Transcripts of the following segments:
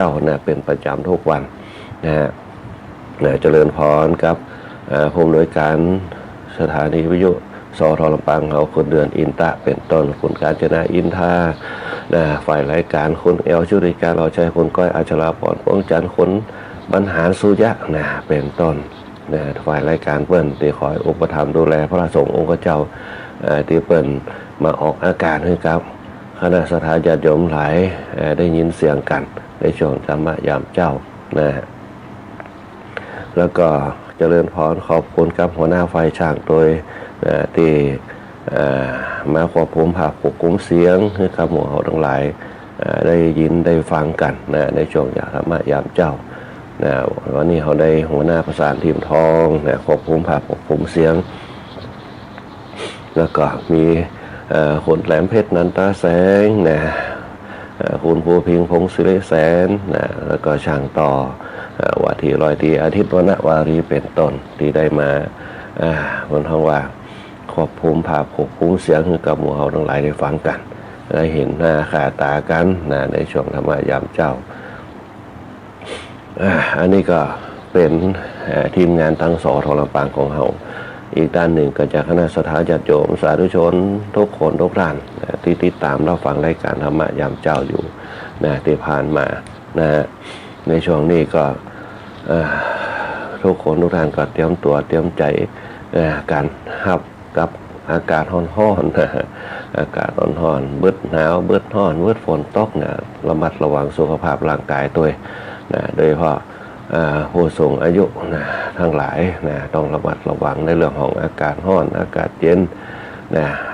เจ้านะเป็นประจำทุกวันนะฮะเจริญพรครับผู้อำนวยการสถานีวิทยุสทลำปางเขาคนเดือนอินตะเป็นต้นคุณกาญจนาอินทาฝ่ายรายการคุณเอลชุริการเราใช้คุณก้อยอัชราพรป้องจันทร์คุณบรรหารสุยะเป็นต้นฝ่ายรายการเปิ้นที่คอยอุปถัมภ์ดูแลพระสงฆ์องค์เจ้าที่เปิ้นมาออกอากาศให้ครับคณะสถาญาติโยมหลายได้ยินเสียงกันในช่วงธรรมะยามเจ้าแล้วก็เจริญพรขอบคุณครับหัวหน้าฝ่ายช่างโดยที่มาควบคุมภาพควบคุมเสียงให้กับหมู่เฮาทั้งหลายได้ยินได้ฟังกันในช่วงธรรมะยามเจ้าวันนี้เขาได้หัวหน้าประสานทีมทองควบคุมภาพควบคุมเสียงแล้วก็มีคนแหลมเพชรนันตาแสงคุณภูพิงพงศิริแสนแล้วก็ช่างต่อว่าที่ลอยตีอาทิตย์วรรณวารีเป็นต้นที่ได้มาบนท้องว่าควบคุมภาพควบคุมเสียงให้กับหมู่เฮาทั้งหลายได้ฟังกันได้เห็นหน้าค่าตากันในช่วงธรรมะยามเจ้าอันนี้ก็เป็นทีมงานทั้งสทลำปางของเฮาอีกด้านหนึ่งก็จากคณะสถาญาติโยมสาธุชนทุกคนทุกท่านที่ติดตามรับฟังรายการธรรมะยามเจ้าอยู่ที่ผ่านมาในช่วงนี้ก็ทุกคนทุกท่านก็เตรียมตัวเตรียมใจการหับกับอากาศร้อนๆอากาศร้อนๆเบิดหนาวเบิดร้อนเบิดฝนตกระมัดระวังสุขภาพร่างกายตัวโดยเฉพาะผู้สูงอายุทั้งหลายต้องระมัดระวังในเรื่องของอากาศร้อนอากาศเย็น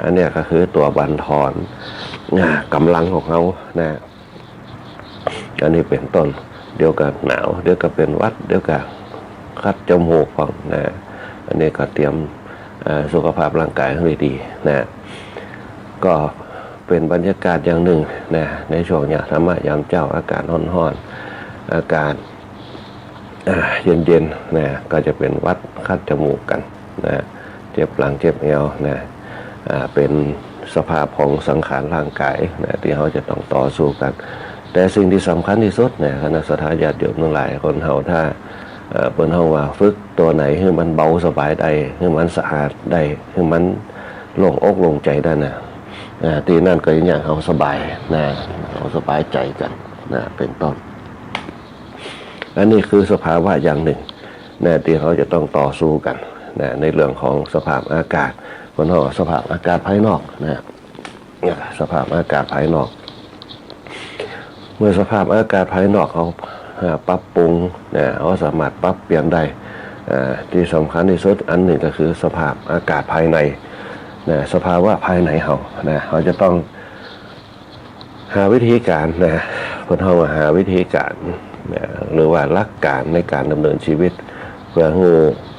อันนี้ก็คือตัวบั่นทอนกำลังของเขาอันนี้เป็นต้นเดี๋ยวก็หนาวเดี๋ยวก็เป็นวัดเดี๋ยวก็คัดจมูกของอันนี้ก็เตรียมสุขภาพร่างกายให้ดีก็เป็นบรรยากาศอย่างหนึ่งในช่วงธรรมะยามเจ้าอากาศร้อนๆอากาศเย็นๆก็จะเป็นวัดคัดจมูกกันเจ็บหลังเจ็บเอวเป็นสภาพของสังขารร่างกายที่เขาจะต้องต่อสู้กันแต่สิ่งที่สำคัญที่สุดคณะสถาญาติโยมทั้งหลายคนเฮาถ้าเปิ้นเฮาว่าฝึกตัวไหนให้มันเบาสบายได้ให้มันสะอาดได้ให้มันโล่งอกโล่งใจได้ตีนั่นก็อย่างเฮาสบายเฮาสบายใจกันเป็นต้นอันนี้คือสภาวะอย่างหนึ่งที่เขาจะต้องต่อสู้กันในเรื่องของสภาพอากาศคนเฮาสภาพอากาศภายนอกสภาพอากาศภายนอกเมื่อสภาพอากาศภายนอกเขาปรับปรุงเขาสามารถปรับเปลี่ยนได้ที่สำคัญที่สุดอันหนึ่งก็คือสภาพอากาศภายในสภาวะภายในเขาจะต้องหาวิธีการเพื่อหาวิธีการหรือว่าหลักการในการดำเนินชีวิตเพื่อให้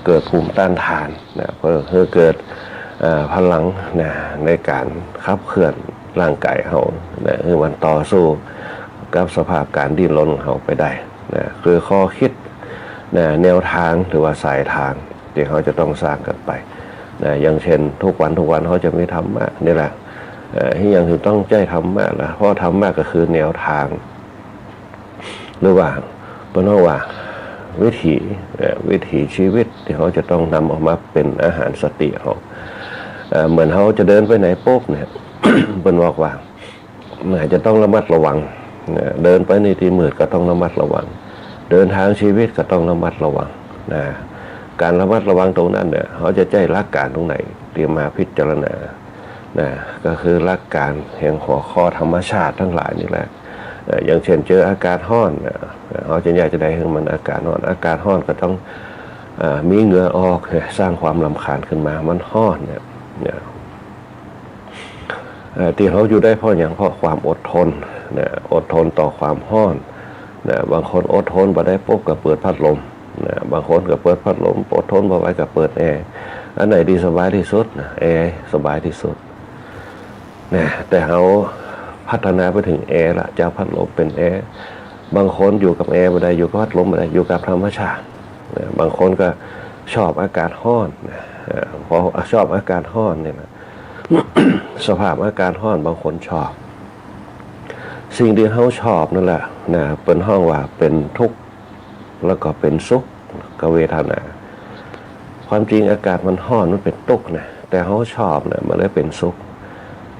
เกิดภูมิต้านทานเพื่อให้เกิดพลังในการขับเคลื่อนร่างกายเขาให้มันต่อสู้กับสภาพการดิ้นรนของเขาไปได้คือข้อคิดแนวทางหรือว่าสายทางที่เขาจะต้องสร้างกันไปอย่างเช่นทุกวันเขาจะไม่ทำมานี่แหละที่ยังถึงต้องใจทำมาละเพราะทำมาก็คือแนวทางหรือว่าเป็นว่าวิถีชีวิตที่เขาจะต้องนำออกมาเป็นอาหารสติเขาเหมือนเขาจะเดินไปไหนปุ๊บเป็นบอกว่าจะต้องระมัดระวังเดินไปในที่มืดก็ต้องระมัดระวังเดินทางชีวิตก็ต้องระมัดระวังการระมัดระวังตรงนั้นเขาจะใจหลักการตรงไหนที่มาพิจารณาก็คือหลักการแห่งหัวข้อธรรมชาติทั้งหลายนี่แหละอย่างเช่นเจออากาศร้อนเขาจะอยากจะได้ให้มันอากาศร้อนก็ต้องมีเหงื่อออกสร้างความรำคาญขึ้นมามันร้อนที่เขาอยู่ได้เพราะอย่างเพราะความอดทนอดทนต่อความร้อนบางคนอดทนบ่ได้ปุ๊บก็เปิดพัดลมบางคนก็เปิดพัดลมอดทนบ่ไหวก็เปิดแอร์อันไหนดีสบายที่สุดแอร์สบายที่สุดแต่เขาพัฒนาไปถึงแอร์ละจะพัดลมเป็นแอร์บางคนอยู่กับแอร์บ่ได้อยู่กับพัดลมบ่ได้อยู่กับธรรมชาติบางคนก็ชอบอากาศร้อนพอชอบอากาศร้อนเนี่ยสภาพอากาศร้อนบางคนชอบ สิ่งที่เขาชอบนั่นแหละนะเป็นห้องว่าเป็นทุกข์แล้วก็เป็นสุขกับเวทนาความจริงอากาศมันร้อนมันเป็นทุกข์นะแต่เขาชอบเนี่ยมันเลยเป็นสุข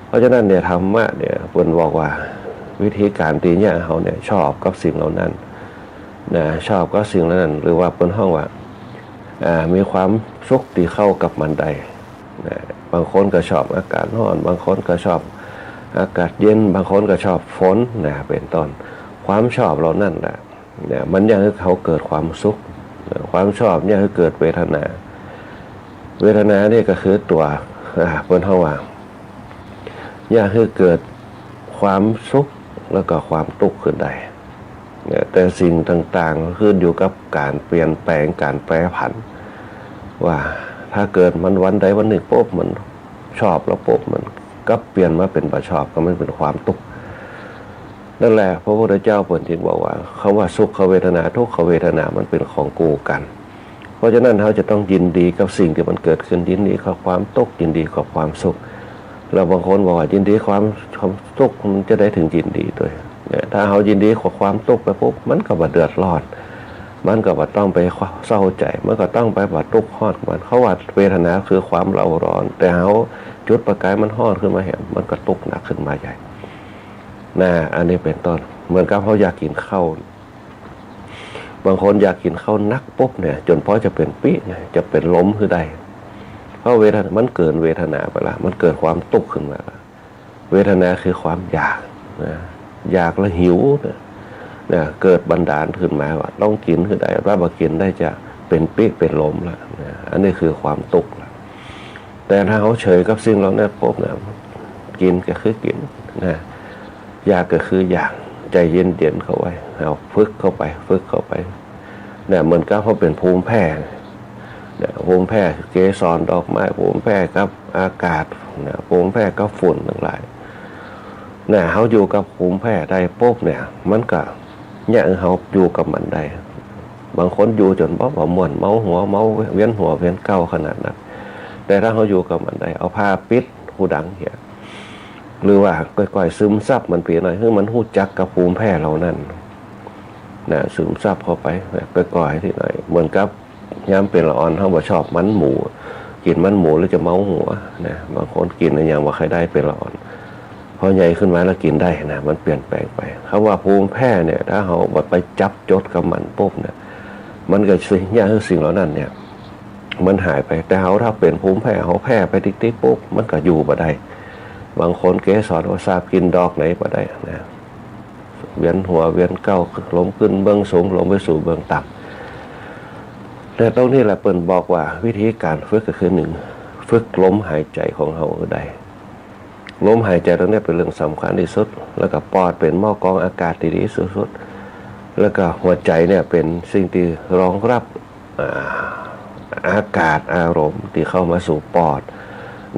เพราะฉะนั้นเนี่ยธรรมะเนี่ยเพิ่นบอกว่าวิธีการที่เนี่ยเขาเนี่ยชอบกับสิ่งเหล่านั้นนะชอบกับสิ่งเหล่านั้นหรือว่าเป็นห้องว่ามีความสุขที่เข้ากับมันได้นะบางคนก็ชอบอากาศร้อนบางคนก็ชอบอากาศเย็นบางคนก็ชอบฝนนะเป็นต้นความชอบเรานั่นแหละเนี่ยมันยังให้เขาเกิดความสุขความชอบเนี่ยให้เกิดเวทนาเนี่ยก็คือตัวเพิ่นเฮาว่าอยากให้เกิดความสุขแล้วก็ความทุกข์ขึ้นได้เนี่ยแต่สิ่งต่างๆขึ้นอยู่กับการเปลี่ยนแปลงการแปรผันว่าถ้าเกิดมันวันใดวันหนึ่งปุ๊บมันชอบแล้วปุ๊บมันก็เปลี่ยนมาเป็นบ่ชอบก็มันเป็นความทุกข์นั่นแหละพระพุทธเจ้าเพิ่นจึงบอกว่าคำว่าสุขเวทนาทุกขเวทนามันเป็นของกูกันเพราะฉะนั้นเขาจะต้องยินดีกับสิ่งที่มันเกิดขึ้นยินดีกับความทุกข์ยินดีกับความสุขเราบางคนบอกว่ายินดีความทุกข์มันจะได้ถึงยินดีด้วยเนี่ยถ้าเขายินดีกับความทุกข์ไปปุ๊บมันก็บ่เดือดร้อนมันก็บ่ต้องไปเศร้าใจมันก็ต้องไปบ่ทุกข์ร้อนมันเขาว่าเวทนาคือความเร่าร้อนแต่เขาจุดประกายมันร้อนขึ้นมาเห็นมันก็ทุกข์หนักขึ้นมาใหญ่นะอันนี้เป็นต้นเหมือนกับเขาอยากกินข้าวบางคนอยากกินข้าวนักปุ๊บเนี่ยจนพอจะเป็นปีเนี่ยจะเป็นล้มคือใดเพราะเวทนามันเกินเวทนาไปละมันเกิดความทุกข์ขึ้นมาละเวทนาคือความอยากนะอยากแล้วหิวเนี่ยเกิดบันดาลขึ้นมาว่าต้องกินคือใดว่าบ่กินได้จะเป็นปีเป็นล้มละนะอันนี้คือความทุกข์ละแต่ถ้าเขาเฉยกับสิ่งเหล่านั้นปุ๊บเนี่ยกินก็คือกินนะอยากก็คืออยากใจเย็นๆเข้าไว้เอาฝึกเข้าไปเนี่ยเหมือนกับเขาเป็นภูมิแพ้เนี่ยภูมิแพ้เกสรดอกไม้ภูมิแพ้กับอากาศเนี่ยภูมิแพ้กับฝุ่นทั้งหลายเนี่ยเขาอยู่กับภูมิแพ้ได้ปุ๊บเนี่ยมันก็เนี่ยเขาอยู่กับมันได้บางคนอยู่จนบ่ม่วนเมาหัวเมาเวียนหัวเวียนเก้าขนาดนั้นแต่ถ้าเขาอยู่กับมันได้เอาผ้าปิดหูดังเหี้ยหรือว่าก่อยๆซึมซับมันเปลี่ยนหน่อยคือมันหู้จักกับภูมิแพ้เรานั่นนะซึมซับเข้าไปก่อยๆที่หน่อยเหมือนกับย้ำเป็นละอ่อนเขาบ่ชอบมันหมูกินมันหมูแล้วจะเมาหัวนะบางคนกินอย่างว่าใครได้เป็นละอ่อนพอใหญ่ขึ้นมาแล้วกินได้นะมันเปลี่ยนแปลงไปคำว่าภูมิแพ้เนี่ยถ้าเขาบ่ไปจับจดกับมันปุ๊บเนี่ยมันก็สิ่งเหล่านั้นเนี่ยมันหายไปแต่เขาถ้าเป็นภูมิแพ้เขาแพ้ไปติ๊กๆปุ๊บมันก็อยู่บ่ได้บางคนเกสรว่าทราบกินดอกไหนบ่ได้นะเวียนหัวเวียนเก้าล้มขึ้นเบื้องสูงลงไปสู่เบื้องต่ำแต่ตรงนี้แหละเปิ้นบอกว่าวิธีการฝึกก็คือ1ฝึกลมหายใจของเราได้ลมหายใจตรงนี้เป็นเรื่องสำคัญที่สุดแล้วก็ปอดเป็นหม้อกรองอากาศที่ดีสุดแล้วก็หัวใจเนี่ยเป็นสิ่งที่รองรับอากาศอารมณ์ที่เข้ามาสู่ปอด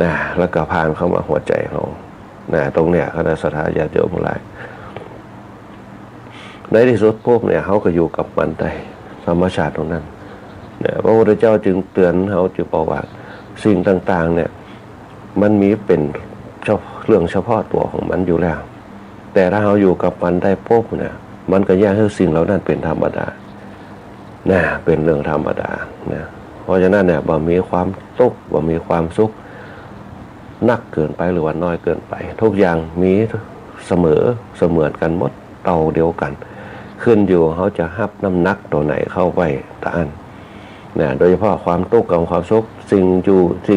นะแล้วก็ผ่านเข้ามาหัวใจเรานะตรงเนี้ยคณะสัตยาธิโยมหลายในที่สุดพวกเนี่ยเขาก็อยู่กับมันได้ธรรมชาติตรงนั้นเนี่ยพระพุทธเจ้าจึงเตือนเขาจึงบอกว่าสิ่งต่างๆเนี่ยมันมีเป็นเรื่องเฉพาะตัวของมันอยู่แล้วแต่ถ้าเขาอยู่กับมันได้ปุ๊บเนี่ยมันก็แยกให้สิ่งเหล่านั้นเป็นธรรมดานะเป็นเรื่องธรรมดานะเพราะฉะนั้นเนี่ยบ่มีความทุกข์บ่มีความสุขนักเกินไปหรือว่าน้อยเกินไปทุกอย่างมีเสมือนกันหมดเท่าเดียวกันขึ้นอยู่เขาจะหับน้ำหนักตัวไหนเข้าไว้ตาอันเนี่ยโดยเฉพาะความทุกข์กับความสุขสิ่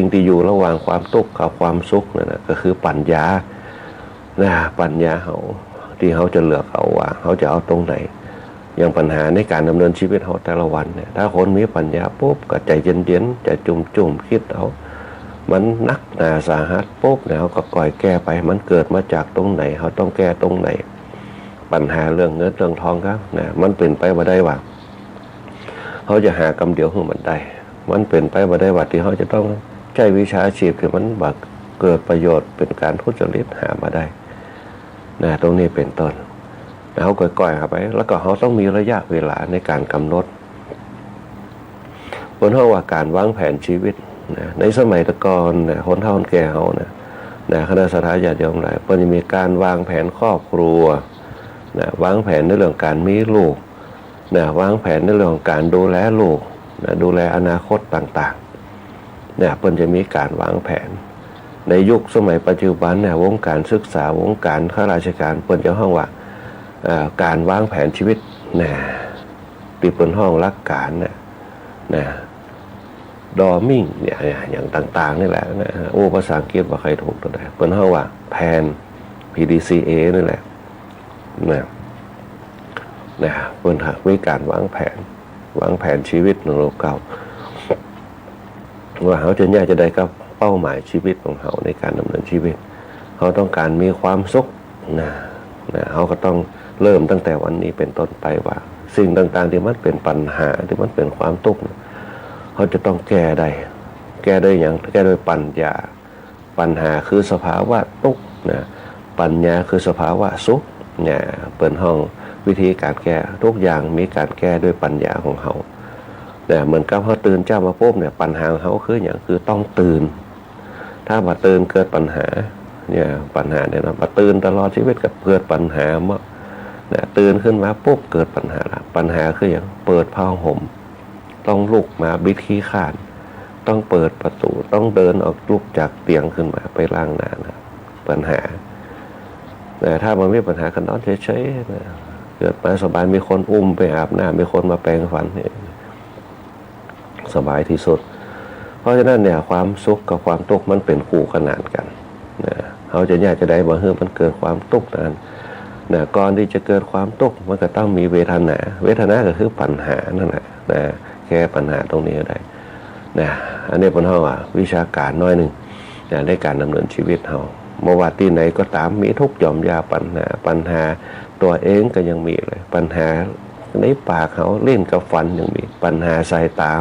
งที่อยู่ระหว่างความทุกข์กับความสุขนั่นนะก็คือปัญญาปัญญาเขาที่เขาจะเลือกเอาว่าเขาจะเอาตรงไหนอย่างปัญหาในการดำเนินชีวิตเขาแต่ละวันเนี่ยถ้าคนมีปัญญาปุ๊บก็ใจเย็นๆใจจุ่มคิดเอามันนักหนาสาหัสปุ๊บเนี่ยเขาก็ก่อยแก้ไปมันเกิดมาจากตรงไหนเขาต้องแก้ตรงไหนปัญหาเรื่องเงินเรื่องทองครับนะมันเป็นไปบ่ได้ว่าเขาจะหากำเดียวของมันได้มันเป็นไปบ่ได้ว่าที่เขาจะต้องใช้วิชาชีพที่มันบักเกิดประโยชน์เป็นการทุจริตหามาได้นะตรงนี้เป็นต้นแล้วเขาก่อยๆเข้าไปแล้วก็เขาต้องมีระยะเวลาในการกำหนดบนห้องว่าการวางแผนชีวิตนะในสมัยตะกอนนะคนเฒ่าคนแก่เขานะคณะสัตยาธิโยมหลายเพิ่นมีการวางแผนครอบครัว นะวางแผนในเรื่องการมีลูกนะวางแผนในเรื่องการดูแลลูกนะดูแลอนาคตต่างๆเนี่ยเพิ่นจะมีการวางแผนในยุคสมัยปัจจุบันเนี่ยวงการศึกษาวงการข้าราชการเพิ่นจะห้องว่าการวางแผนชีวิตนะที่เพิ่นห้องหลักการนะดอมิ่งเนี่ยอย่างต่างๆนี่แหละนะภาษาอังกฤษว่าใครถูกตัวใดเพิ่นห้องว่าแผน PDCA นี่แหละนะเพิ่นมีการวางแผนชีวิตของเราเก่าว่าเขาจะได้กับเป้าหมายชีวิตของเขาในการดำเนินชีวิตเขาต้องการมีความสุขนะเขาก็ต้องเริ่มตั้งแต่วันนี้เป็นต้นไปว่าสิ่งต่างๆที่มันเป็นปัญหาที่มันเป็นความทุกข์เขาจะต้องแก้ได้อย่างแก้โดยปัญญาปัญหาคือสภาวะทุกข์นะปัญญาคือสภาวะสุขเนี่ยเปิดห้องวิธีการแก้ทุกอย่างมีการแก้ด้วยปัญญาของเขาแต่เหมือนกับเขาตื่นเจ้ามาปุ๊บเนี่ยปัญหาของเขาคืออย่างคือต้องตื่นถ้าบ่ตื่นเกิดปัญหาเนี่ยปัญหาเนี่ยนะบ่ตื่นตลอดชีวิตกับเกิดปัญหาเมื่อเนี่ยตื่นขึ้นมาปุ๊บเกิดปัญหาละปัญหาคืออย่างเปิดผ้าห่มต้องลุกมาบิดขี้ข้านต้องเปิดประตูต้องเดินออกลุกจากเตียงขึ้นมาไปล้างหน้านะปัญหาแต่ถ้ามันไม่ปัญหากันนอนเฉยๆนะเกิดมาสบายมีคนอุ้มไปอาบน้ำมีคนมาแปรงฟันเนี่ยสบายที่สุดเพราะฉะนั้นเนี่ยความสุขกับความทุกข์มันเป็นคู่ขนานกันนะเขาจะได้บ่เฮือมันเกิดความทุกข์นั้นนะก่อนที่จะเกิดความทุกข์มันก็ต้องมีเวทนาก็คือปัญหานั่นแหละนะแก้ปัญหาตรงนี้ได้นะอันนี้เป็นห้องวิชาการน้อยหนึ่งนะในการดำเนินชีวิตเขาเมื่อว่าที่ไหนก็ตามมีทุกหย่อมยาปัญหาตัวเองก็ยังมีเลยปัญหาในปากเขาเล่นกับฟันยังมีปัญหาสายตา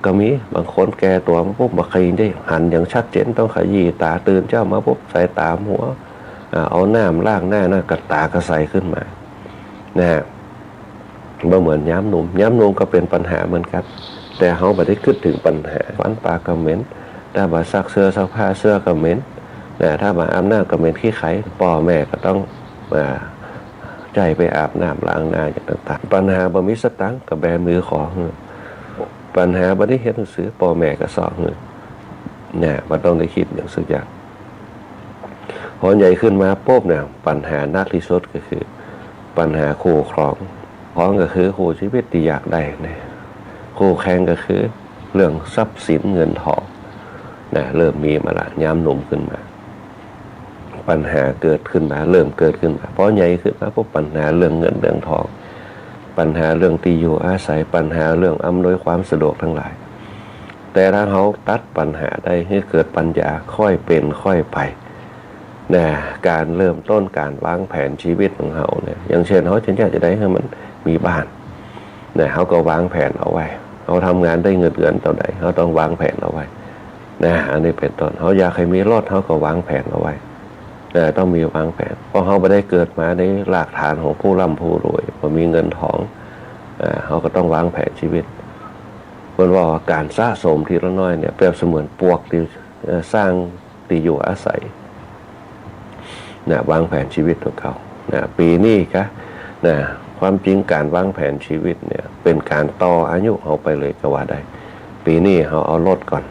ก็มีบางคนแก่ตัวมาปุ๊บมาขยี้ได้หันอย่างชัดเจนต้องขยี้ตาตื่นเจ้ามาปุ๊บสายตาหัวเอาน้ำล้างหน้ากระตากระใสขึ้นมานะฮะบ่เหมือนย้ำนุ่มก็เป็นปัญหาเหมือนกันแต่เขาไม่ได้คิดถึงปัญหาฟันปากก็เหม็นถ้ามาซักเสื้อซักผ้าเสื้อก็เหม็นนะถ้ามาอาบน้ำก็เหม็นขี้ไข่พ่อแม่ก็ต้องมาใจไปอาบน้ำล้างหน้าอย่างต่างๆปัญหาบ่มีสตังค์กับแบมือขอปัญหาบ่ได้เห็นหนังสือพ่อแม่ก็สอนเนี่ยมันต้องได้คิดอย่างสุดอย่างพอใหญ่ขึ้นมาปุ๊บเนี่ยปัญหานักที่สุดก็คือปัญหาคู่ครองก็คือคู่ชีวิตที่อยากได้เนี่ยคู่แข่งก็คือเรื่องทรัพย์สินเงินทองนะเริ่มมีมาละย้ำหนุ่มขึ้นมาปัญหาเกิดขึ้นมาเริ่มเกิดขึ้นมาเพราะใหญ่ขึ้นมาพวกปัญหาเรื่องเงินเรื่องทองปัญหาเรื่องที่อยู่อาศัยปัญหาเรื่องอำนวยความสะดวกทั้งหลายแต่ถ้าเขาตัดปัญหาได้ให้เกิดปัญญาค่อยเป็นค่อยไปนะการเริ่มต้นการวางแผนชีวิตของเขาเนี่ยอย่างเช่นเขาจะได้ให้มันมีบ้านนะเขาก็วางแผนเอาไว้เขาทำงานได้เงินเดือนเท่าไหร่เขาต้องวางแผนเอาไว้นะอันนี้เป็นต้นเขาอยากให้มีรถเขาก็วางแผนเอาไว้ต้องมีวางแผนเพราะเขาไม่ได้เกิดมาในรากฐานของผู้ร่ำผู้รวยพอมีเงินทองเขาก็ต้องวางแผนชีวิตเพราะว่าการสะสมทีละน้อยเนี่ยเปรียบเสมือนปวกที่สร้างที่อยู่อาศัยวางแผนชีวิตของเขาปีนี้ครับความจริงการวางแผนชีวิตเนี่ยเป็นการต่ออายุเขาไปเลยก็ว่าได้ปีนี้เขาเอารถก่อน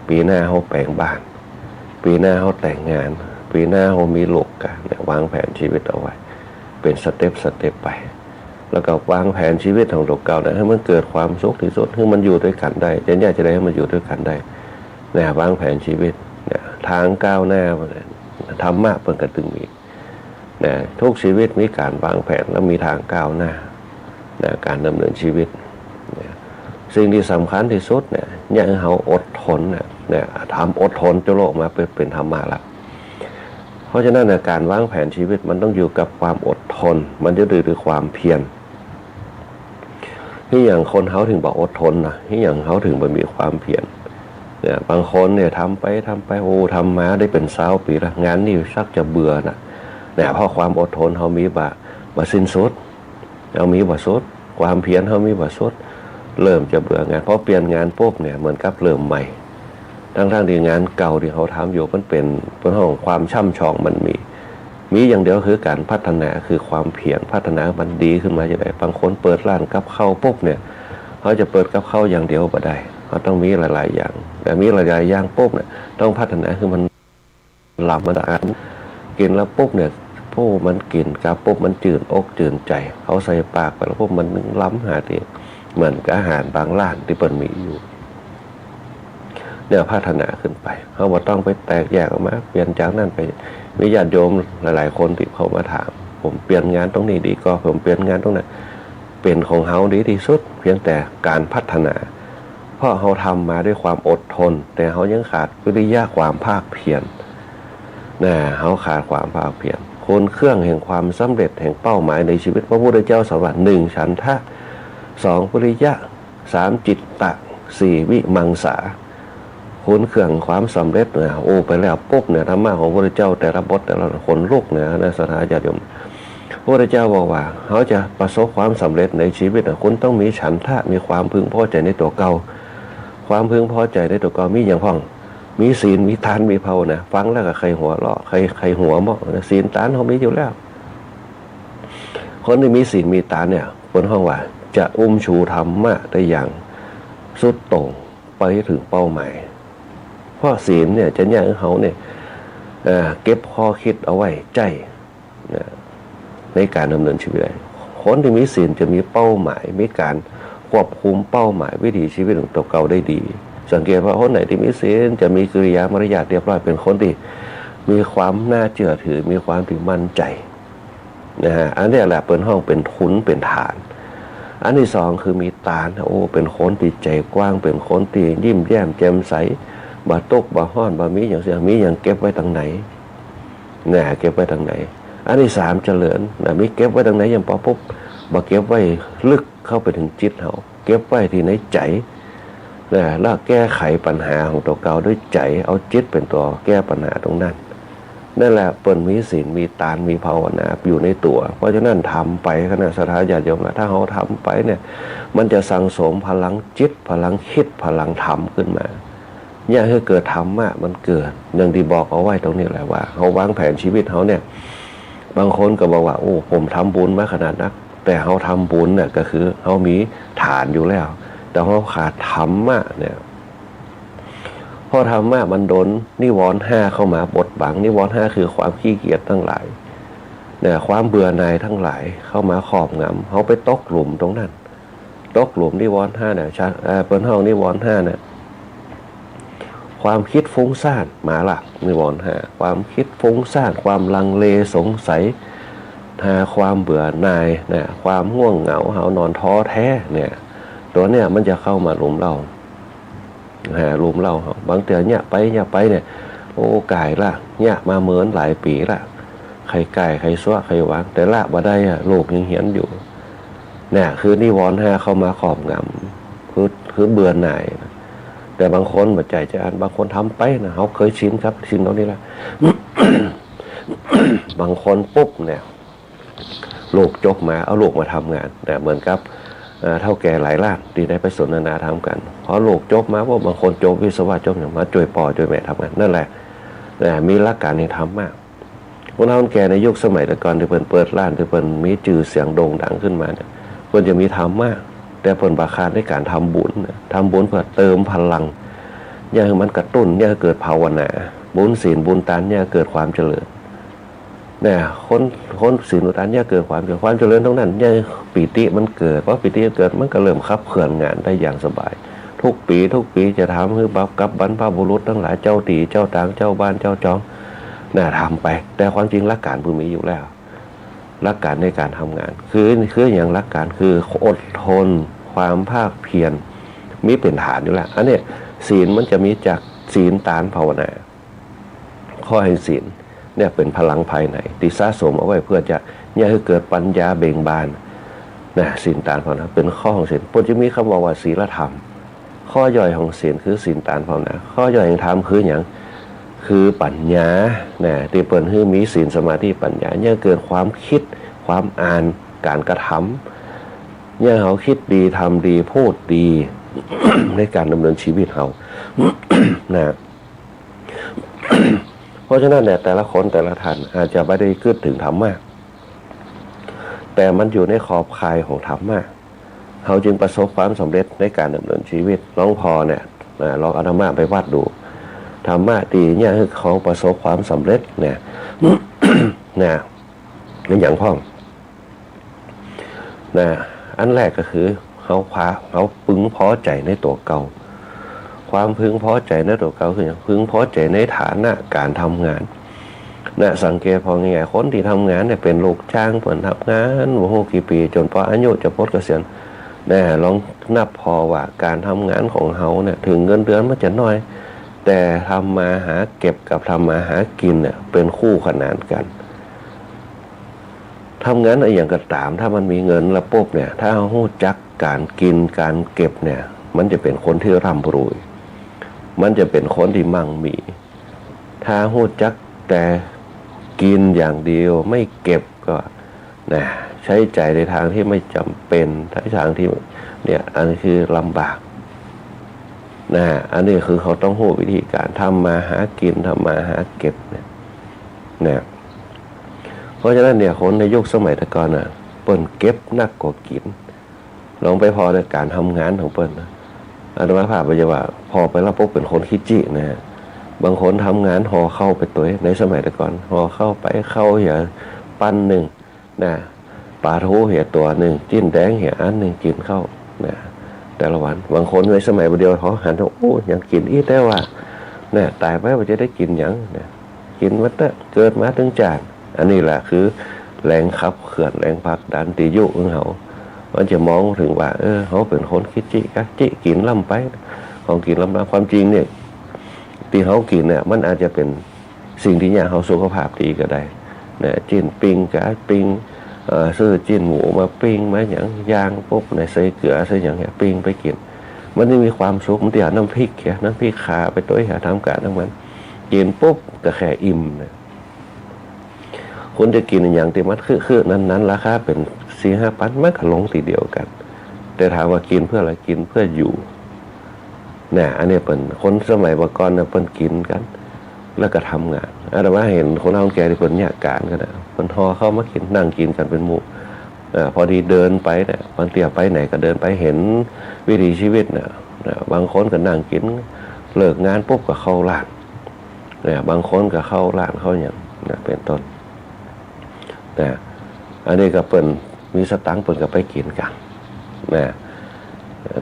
ปีหน้าเขาแปลงบ้านปีหน้าเขาแต่งงานปีหน้าเขามีลูกกันวางแผนชีวิตเอาไว้เป็นสเต็ปไปแล้วก็วางแผนชีวิตของลูกเก่าให้มันเกิดความสุขที่สุดให้มันอยู่ด้วยกันได้จะได้ให้มันอยู่ด้วยกันได้วางแผนชีวิตทางก้าวหน้าธรรมะเพิ่งกระตึงมีทุกชีวิตมีการวางแผนและมีทางก้าวหน้าการดำเนินชีวิตสิ่งที่สำคัญที่สุดเนี่ยเขาอดทนทำอดทนจนโลกมาเป็นธรรมะละเพราะฉะนั้นการวางแผนชีวิตมันต้องอยู่กับความอดทนมันจะด้วยความเพียรที่อย่างคนเขาถึงบอกอดทนนะที่อย่างเขาถึงมีความเพียรบางคนเนี่ยทำไปทำมาได้เป็น20 ปีแล้วงานนี่ชักจะเบื่อเพราะความอดทนเขามีบ่สิ้นสุดเขามีบ่สุดความเพียรเขามีบ่สุดเริ่มจะเบื่องานเพราะเปลี่ยนงานปุ๊บเนี่ยเหมือนกับเริ่มใหม่ทั้งที่งานเก่าที่เขาทำอยู่มันเป็นห้องความช่ำชองมันมี มีอย่างเดียวคือการพัฒนาคือความเพียรพัฒนามันดีขึ้นมาจะได้บางคนเปิดร้านกับข้าวปุ๊บเนี่ยเขาจะเปิดกับข้าวอย่างเดียวบ่ได้เขาต้องมีหลายๆอย่างแต่มีหลายๆอย่างปุ๊บเนี่ยต้องพัฒนาคือมันหลับมันอ่านกินแล้วปุ๊บเนี่ยพวกมันกินกับปุ๊บมันจืดอกจืดใจเขาใส่ปากไปแล้วปุ๊บมันล้ำหาดีเหมือนกับอาหารบางร้านที่เปิดมีอยู่เนี่ยพัฒนาขึ้นไปเขาบอกต้องไปแตกแยกออกมาเปลี่ยนจากนั้นไปมีญาติโยมหลายๆคนที่เขามาถามผมเปลี่ยนงานตรงนี้ดีก็ผมเปลี่ยนงานตรงนั้นเป็นของเขาดีที่สุดเพียงแต่การพัฒนาเพราะเขาทำมาด้วยความอดทนแต่เขายังขาดวิริยะความภาคเพียรนะเขาขาดความภาคเพียรคนเครื่องแห่งความสำเร็จแห่งเป้าหมายในชีวิตพระพุทธเจ้าสอน1ฉันทะ2วิริยะ3จิตตะ4วิมังสาคุณเครื่องความสำเร็จเนี่ยโอ้ไปแล้วปุ๊บเนี่ยธรรมะของพระเจ้าแต่ละบทแต่ละคนลูกเนี่ยในสถานญาติโยมพระเจ้าบอกว่าเขาจะประสบความสำเร็จในชีวิตคุณต้องมีฉันทะมีความพึงพอใจในตัวเก่าความพึงพอใจในตัวเก่ามีอย่างพ้องมีศีลมีทานมีภาวนาฟังแล้วก็ใครหัวเราะใครหัวมอกศีลทานเขามีอยู่แล้วคนที่มีศีลมีทานเนี่ยคนห้องว่าจะชูธรรมะได้อย่างสุดโต่งไปถึงเป้าหมายเพราะศีลเนี่ยจะแยกเขาเนี่ยเก็บข้อคิดเอาไว้ใจในการดำเนินชีวิตคนที่มีศีลจะมีเป้าหมายมีการควบคุมเป้าหมายวิถีชีวิตของตัวเก่าได้ดีสังเกตว่าคนไหนที่มีศีลจะมีกิริยามารยาทเรียบร้อยเป็นคนที่มีความน่าเชื่อถือมีความที่มั่นใจนะฮะอันนี้แหละเป็นห้องเป็นทุนเป็นฐานอันที่สองคือมีตาโอ้เป็นคนที่ใจกว้างเป็นคนที่ยิ้มแย้มแจ่มใสบ่ตกบ่ห้อนบ่มีอย่างเสียมีอย่างเก็บไว้ทางไหนเนี่ยเก็บไว้ทางไหนอันที่สามเจริญนะมีเก็บไว้ทางไหนอย่างพอปุ๊บบ่เก็บไว้ลึกเข้าไปถึงจิตเขาเก็บไว้ที่ในใจนะแล้วแก้ไขปัญหาของตัวเก่าด้วยใจเอาจิตเป็นตัวแก้ปัญหาตรงนั้นนั่นแหละเปิ่นมีศีลมีทานมีภาวนาอยู่ในตัวเพราะฉะนั้นทำไปขณะสถานญาติโยมถ้าเขาทำไปเนี่ยมันจะสั่งสมพลังจิตพลังคิดพลังธรรมขึ้นมาเนี่ยให้เกิดธรรมะมันเกิดอย่างที่บอกเอาไว้ตรงนี้แหละว่าเขาวางแผนชีวิตเขาเนี่ยบางคนก็บอกว่าโอ้ผมทำบุญมาขนาดนักแต่เขาทำบุญเนี่ยก็คือเขามีฐานอยู่แล้วแต่เขาขาดธรรมะเนี่ยพอธรรมะมันโดนนิวรณ์ห้าเข้ามาบดบังนิวรณ์ห้าคือความขี้เกียจทั้งหลายเนี่ยความเบื่อหน่ายทั้งหลายเข้ามาครอบงำเขาไปตกหลุมตรงนั้นตกหลุมนิวรณ์ห้าเนี่ยเป็นห้องนิวรณ์ห้าเนี่ยความคิดฟุ้งซ่านมาละนิวรณ์ห้าความคิดฟุ้งซ่านความลังเลสงสัยความเบื่อหน่ายเนี่ยความง่วงเหงาหานอนท้อแท้เนี่ยตัวเนี่ยมันจะเข้ามาหลุมเราลุมเล่าบางเตือนเนี่ยไปเนี่ยโอ้ไก่ละเนี่ยมาเหมือนหลายปีละใครไก่ใครซัวใครวางแต่ละบ่ได้อะลูกยังเหียนอยู่เนี่ยคือนิวรณ์ห้าเข้ามาครอบงำคือเบื่อหน่ายแต่บางคนปัจจัยจะบางคนทำไปนะเขาเคยชินครับชินตรงนี้ละ บางคนปุ๊บเนี่ยลูกจบมาเอาลูกมาทำงานแต่เหมือนกับเท่าแก่หลายล้านที่ได้ไปสนทนาทำกันพอลูกจบมาว่าบางคนจบวิศวะจบอย่างมาช่วยพ่อช่วยแม่ทำงานนั่นแหละมีหลักการในธรรมมากคนเราแก่ในยุคสมัยแต่ก่อนที่เพิ่นเปิดร้านที่เพิ่นมีชื่อเสียงโด่งดังขึ้นมาเนี่ยเพิ่นจะมีธรรมมากแต่เพิ่นบาคาในการทำบุญเพื่อเติมพลังอย่าให้มันกระตุ้นอย่าให้เกิดภาวนาบุญศีลบุญทานอย่าเกิดความเจริญเนี่ยคนศีลทานเนี่ยเกิดความเจริญตรงนั้นเนี่ยปิติมันเกิดเพราะปิติเกิดมันก็เริ่มขับเคลื่อนงานได้อย่างสบายทุกปีจะทำให้บับกับบรรพบุรุษทั้งหลายเจ้าตีเจ้าตางเจ้าบ้านเจ้าจองน่ะทำไปแต่ความจริงหลักการผู้มีอยู่แล้วหลักการในการทำงานคืออย่างหลักการคืออดทนความภาคเพียรมีเป็นฐานอยู่แล้วอันนี้ศีลมันจะมีจากศีลทานภาวนาข้อให้ศีลเนี่ยเป็นพลังภายในที่สะสมเอาไว้เพื่อจะเนี่ยให้เกิดปัญญาเบ่งบานนะศีลทานภาวนาเป็นข้อของศีลปุจจะมีคำว่าศีลธรรมข้อย่อยของศีลคือศีลทานภาวนาข้อย่อยของธรรมคืออย่างคือปัญญาเนี่ยที่เปิดให้มีศีลสมาธิปัญญาเนี่ยเกิดความคิดความอ่านการกระทำเนี่ยเขาคิดดีทำดีพูดดี ในการดำเนินชีวิตเขา นะ เพราะฉะนั้นเนี่ยแต่ละคนแต่ละท่านอาจจะไม่ได้คิดถึงธรรมะแต่มันอยู่ในขอบข่ายของธรรมะเขาจึงประสบความสำเร็จในการดำเนินชีวิตน้องพอเนี่ยลองเอาธรรมะไปวัดดูธรรมะตีเนี่ยคือเขาประสบความสำเร็จเนี่ย นะเป็นอย่างพ่องนะอันแรกก็คือเขาพึงพอใจในตัวเก่าความพึงพอใจในตัวเก่าคืออย่างพึงพอใจในฐานะการทำงานนะสังเกตพอไงคนที่ทำงานเนี่ยเป็นลูกจ้างเปิดทำงานโอ้โหกี่ปีจนพออายุจะพ้นเกษียณนะลองนับพอว่าการทำงานของเขาเนี่ยถึงเงินเดือนมันจะน้อยแต่ทำมาหาเก็บกับทำมาหากินเนี่ยเป็นคู่ขนานกันทำงานอะไรอย่างกระตามถ้ามันมีเงินระบบเนี่ยถ้าเขาหู้จักการกินการเก็บเนี่ยมันจะเป็นคนที่ร่ำรวยมันจะเป็นคนที่มั่งมีถ้าหู้จักแต่กินอย่างเดียวไม่เก็บก็นะใช้ใจในทางที่ไม่จำเป็นทางที่เนี่ยอันนี้คือลำบากนะอันนี้คือเขาต้องรู้วิธีการทำมาหากินทำมาหาเก็บเนี่ยนะเพราะฉะนั้นเนี่ยคนในยุคสมัยตะก่อนน่ะเปิ้นเก็บนักกว่ากินลองไปพอในการทำงานของเปิ้นนะอาตมาภาพไปจะว่าพอไปแล้วปุ๊บเป็นคนขี้จินะฮะบางคนทำงานห่อเข้าไปตัวในสมัยตะก่อนห่อเข้าไปเข้าเหี่ยปั้นหนึ่งนะปลาทูเหี่ยตัวหนึ่งจิ้นแดงเหี่ยอันหนึ่งกินเข้านะแต่ละวันบางคนในสมัยเดียวเขาหันว่าโอ้ยังกินอีแต่ว่าเนี่ยตายไปว่าจะได้กินยังเนี่ยกินมาเตอะเกิดมาถึงจานอันนี้แหละคือแรงขับเขื่อนแรงผลักดันตียุของเขามันจะมองถึงว่าเขาเป็นคนคิดจิกินล่ำไปของกินล่ำความจริงเนี่ยที่เขากินเนี่ยมันอาจจะเป็นสิ่งที่เนี่ยเขาสุขภาพดีก็ได้เนี่ยจิ้นปิ้งกะปิ้งซื้อจิ้นหมูมาปิ้งมาอย่างย่างปุ๊บในใส่เกลือใส่อย่างเงี้ยปิ้งไปกินมันจะมีความสุขมันจะเอาน้ำพริกแค่น้ำพริกขาไปตัวหาทำการทั้งมันกินปุ๊บก็แค่อิ่มเนี่ยคุณจะกินอย่างที่มันคือนั้นราคาเป็น4-5 พันมันก็ลงทีเดียวกันแต่ถามว่ากินเพื่ออะไรกินเพื่ออยู่เนี่ยอันนี้เป็นคนสมัยก่อนเนี่ยเป็นกินกันแล้วก็ทำงานอาตมาเห็นคนเอาแก่ที่เป็นเนี่ยการกันนะเป็นห่อเข้ามากินนั่งกินกันเป็นหมู่พอดีเดินไปเนี่ยบางเตี่ยไปไหนก็เดินไปเห็นวิถีชีวิตเนี่ยบางคนก็นั่งกินเลิกงานปุ๊บก็เข้าร้านเนี่ยบางคนก็เข้าร้านเข้าอย่างเนี่ยเป็นต้นนะอันนี้ก็เป็นมีสตังค์เป็นก็ไปกินกันนะ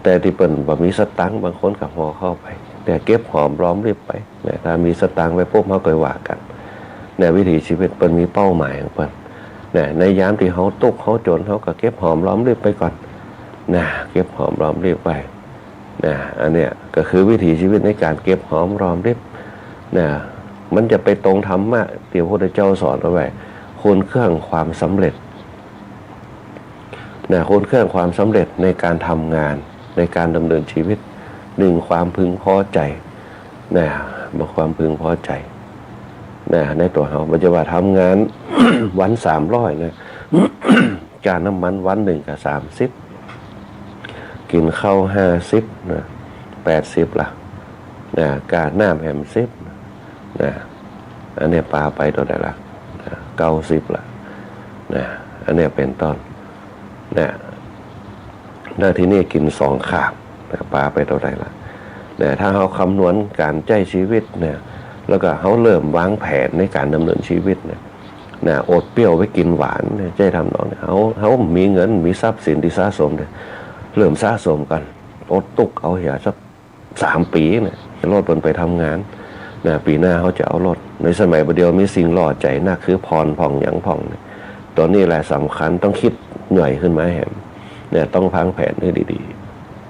แต่ที่เป็นแบบมีสตังค์บางคนกับห่อเข้าไปแต่เก็บหอมรอมริบไปนะถ้ามีสตังค์ไปปุ๊บเขาก็ว่ากันในวิถีชีวิตเป็นมีเป้าหมายของเป็นนะในยามที่เขาตุกเขาจนเขาก็เก็บหอมรอมริบไปก่อนนะเก็บหอมรอมริบไปนะอันเนี้ยก็คือวิถีชีวิตในการเก็บหอมรอมริบนะมันจะไปตรงธรรมะที่พระพุทธเจ้าสอนเอาไว้คุณเครื่องความสำเร็จนะคุณเครื่องความสำเร็จในการทำงานในการดำเนินชีวิต1ความพึงพอใจนะความพึงพอใจนะในตัวเขาปัจจุบันทำงาน วัน300นะการน้ำมันวันหนึ่งกับ30กินข้าว50นะ80ล่ะนะการน้ำแหม10นะอันนี้ปลาไปตัวใดล่ะ90ล่ะนะอันนี้เป็นต้นนะหน้าที่นี่กิน2คาบนะปลาไปตัวใดล่ะนะถ้าเขาคำนวณการใช้ชีวิตเนี่ยแล้วก็เขาเริ่มวางแผนในการดำเนินชีวิตเนี่ยนะอดเปรี้ยวไว้กินหวานเนี่ยใจทำนองเนี่ยเขามีเงินมีทรัพย์สินที่สะสมเนี่ยเริ่มสะสมกันอดตุกเอาเหี้ยสัก3 ปีเนี่ยรถไปทำงานนะปีหน้าเขาจะเอารถในสมัยเดียวมีสิ่งหล่อใจน่าคือพรผ่องหยังผ่องเนี่ยตอนนี้แหละสำคัญต้องคิดหน่อยขึ้นมาแหมเนี่ยต้องพังแผนให้ดี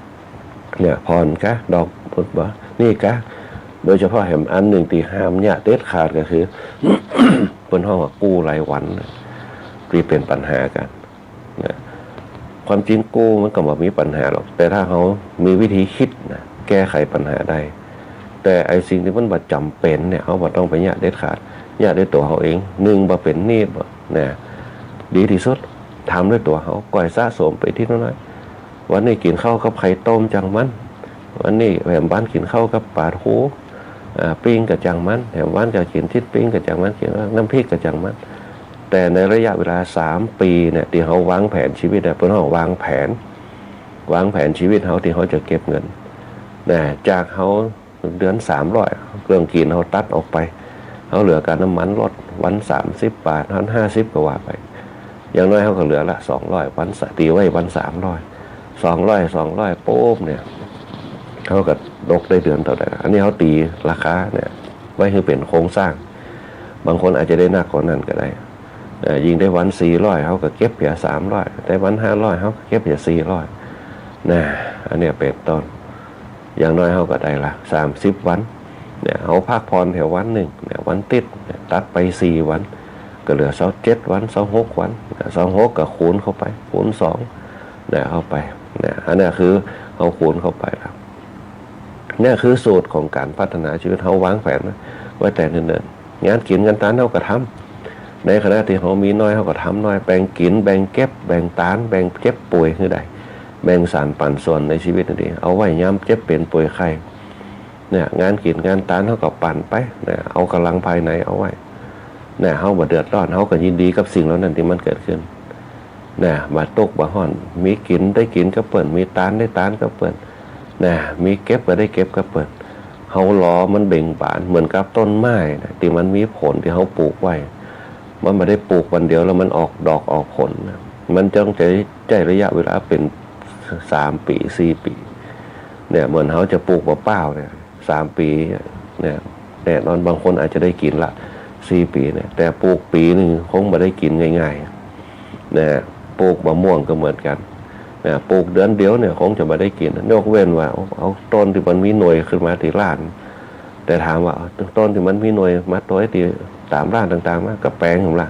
ๆเนี่ยพรกะดอกพุทธบ่นี่กะโดยเฉพาะแหมอันหนึ่งตีห้ามเนี่ยเด็ดขาดก็คือ บนห้องกู้รายวันที่เป็นปัญหากันนะความจริงกู้มันก็ไม่มีปัญหาหรอกแต่ถ้าเขามีวิธีคิดนะแก้ไขปัญหาได้แต่ไอ้สิ่งที่มันจำเป็นเนี่ยเขาต้องไปเนี่ยเด็ดขาดเนี่ยด้วยตัวเขาเอง1บ่เป็นหนี้บ่นะดีที่สุดทำด้วยตัวเขาก่อยสะสมไปที่น้อยวันนี้กินข้าวกับไข่ต้มจังมันวันนี้แหมบ้านกินข้าวกับปลาทู ปิ้งกับจังมันแถมวันกับกินทิศปิ้งกับจังมันกินน้ำพริกกับจังมันแต่ในระยะเวลา3 ปีเนี่ยที่เขาวางแผนชีวิตเนี่ยเพื่อนเขาวางแผนชีวิตเขาที่เขาจะเก็บเงินนะจากเขาเดือน300เครื่องกินเขาตัดออกไปเขาเหลือการน้ำมันลดวัน30 บาทวัน50ก็ว่าไปอย่างน้อยเขาก็เหลือละ200วันตีไว้วัน200ปุ๊บเนี่ยเขาก็ดกได้เดือนเท่าไหร่อันนี้เขาตีราคาเนี่ยไว้คือเป็นโครงสร้างบางคนอาจจะได้หนักกว่านั้นก็ได้ยิงได้วัน400เขาก็เก็บเพีย300ได้วัน500เขาก็เก็บเพีย400นะอันนี้เป็นต้นอย่างน้อยเขาก็ได้ละ30 วันเนี่ยเขาพักผ่อนแถววันหนึ่งเนี่ยวันติดตัดไป4 วันก็เหลือ27 วัน26 วัน26ก็คูณเข้าไปคูณ2เนี่ยเข้าไปเนี่ยอันนี้คือเขาคูณเข้าไปแล้วเนี่ยคือสูตรของการพัฒนาชีวิตเขาวางแผนไว้แต่เนิ่นๆงานกินกันตานเขาก็ทำในขณะที่เขามีน้อยเขาก็ทำน้อยแบ่งกินแบ่งเก็บแบ่งตานแบ่งเจ็บป่วยคือใดแบ่งสารปันส่วนในชีวิตนั่นเองเอาไว้ย้ำเจ็บเป็นป่วยไข้เนี่ยงานกินงานตานเขาก็ปั่นไปเนี่ยเอากำลังภายในเอาไว้เนี่ยเขาบ่เดือดร้อนเขาก็ยินดีกับสิ่งเหล่านั้นที่มันเกิดขึ้นเนี่ยมาตกบ่ห่อนมีกินได้กินก็เปิดมีตานได้ตานก็เปิดนะมีเก็บก็ได้เก็บก็เปิดเขาล้อมันเบ่งบานเหมือนกับต้นไม้นะที่มันมีผลที่เขาปลูกไว้มันไม่ได้ปลูกวันเดียวแล้วมันออกดอกออกผลนะมันจะต้องใช้ระยะเวลาเป็น3 ปี4 ปีเนี่ยเหมือนเขาจะปลูกเปล่าๆเนี่ย3 ปีเนี่ยแน่นอนบางคนอาจจะได้กินละ4 ปีเนี่ยแต่ปลูกปีนึงคงไม่ได้กินง่ายๆเนี่ยปลูกมะม่วงก็เหมือนกันเนี่ยปลูกเดือนเดียวเนี่ยคงจะไม่ได้กินนอกเว้นว่าเอาต้นที่มันมีหน่วยขึ้นมาที่ร้านแต่ถามว่าต้นที่มันมีหน่วยมาตัวที่ตามร้านต่างๆมากับแปลงของละ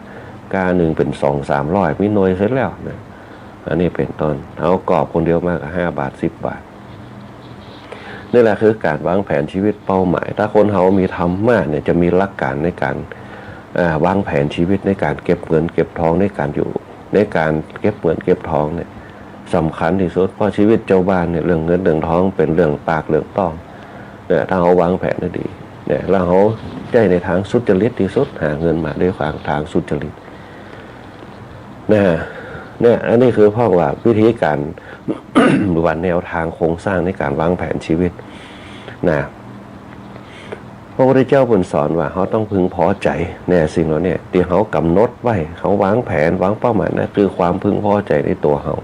กาหนึ่งเป็น200-300มีหน่วยเสร็จแล้วนะอันนี้เป็นต้นเอากรอบคนเดียวมากกับ5 บาท10 บาทนี่แหละคือการวางแผนชีวิตเป้าหมายถ้าคนเขามีธรรมะเนี่ยจะมีหลักการในการวางแผนชีวิตในการเก็บเงินเก็บทองในการอยู่ในการเก็บเงินเก็บทองเนี่ยสำคัญที่สุดเพราะชีวิตเจ้าบ้านเนี่ยเรื่องเงินเรื่องทองเป็นเรื่องปากเรื่องต้องเนี่ยถ้าเขาวางแผนได้ดีเนี่ยแล้วเขาใจในทางสุจริตที่สุดหาเงินมาด้วยทางสุจริตเนี่ยอันนี้คือพ่อว่าวิธีการ หรือว่าแนวทางโครงสร้างในการวางแผนชีวิตนะพระพุทธเจ้าสอนว่าเขาต้องพึงพอใจเนี่ยสิ่งเหล่านี้ที่เขากำหนดไว้เขาวางแผนวางเป้าหมายนั่นคือความพึงพอใจในตัวเขา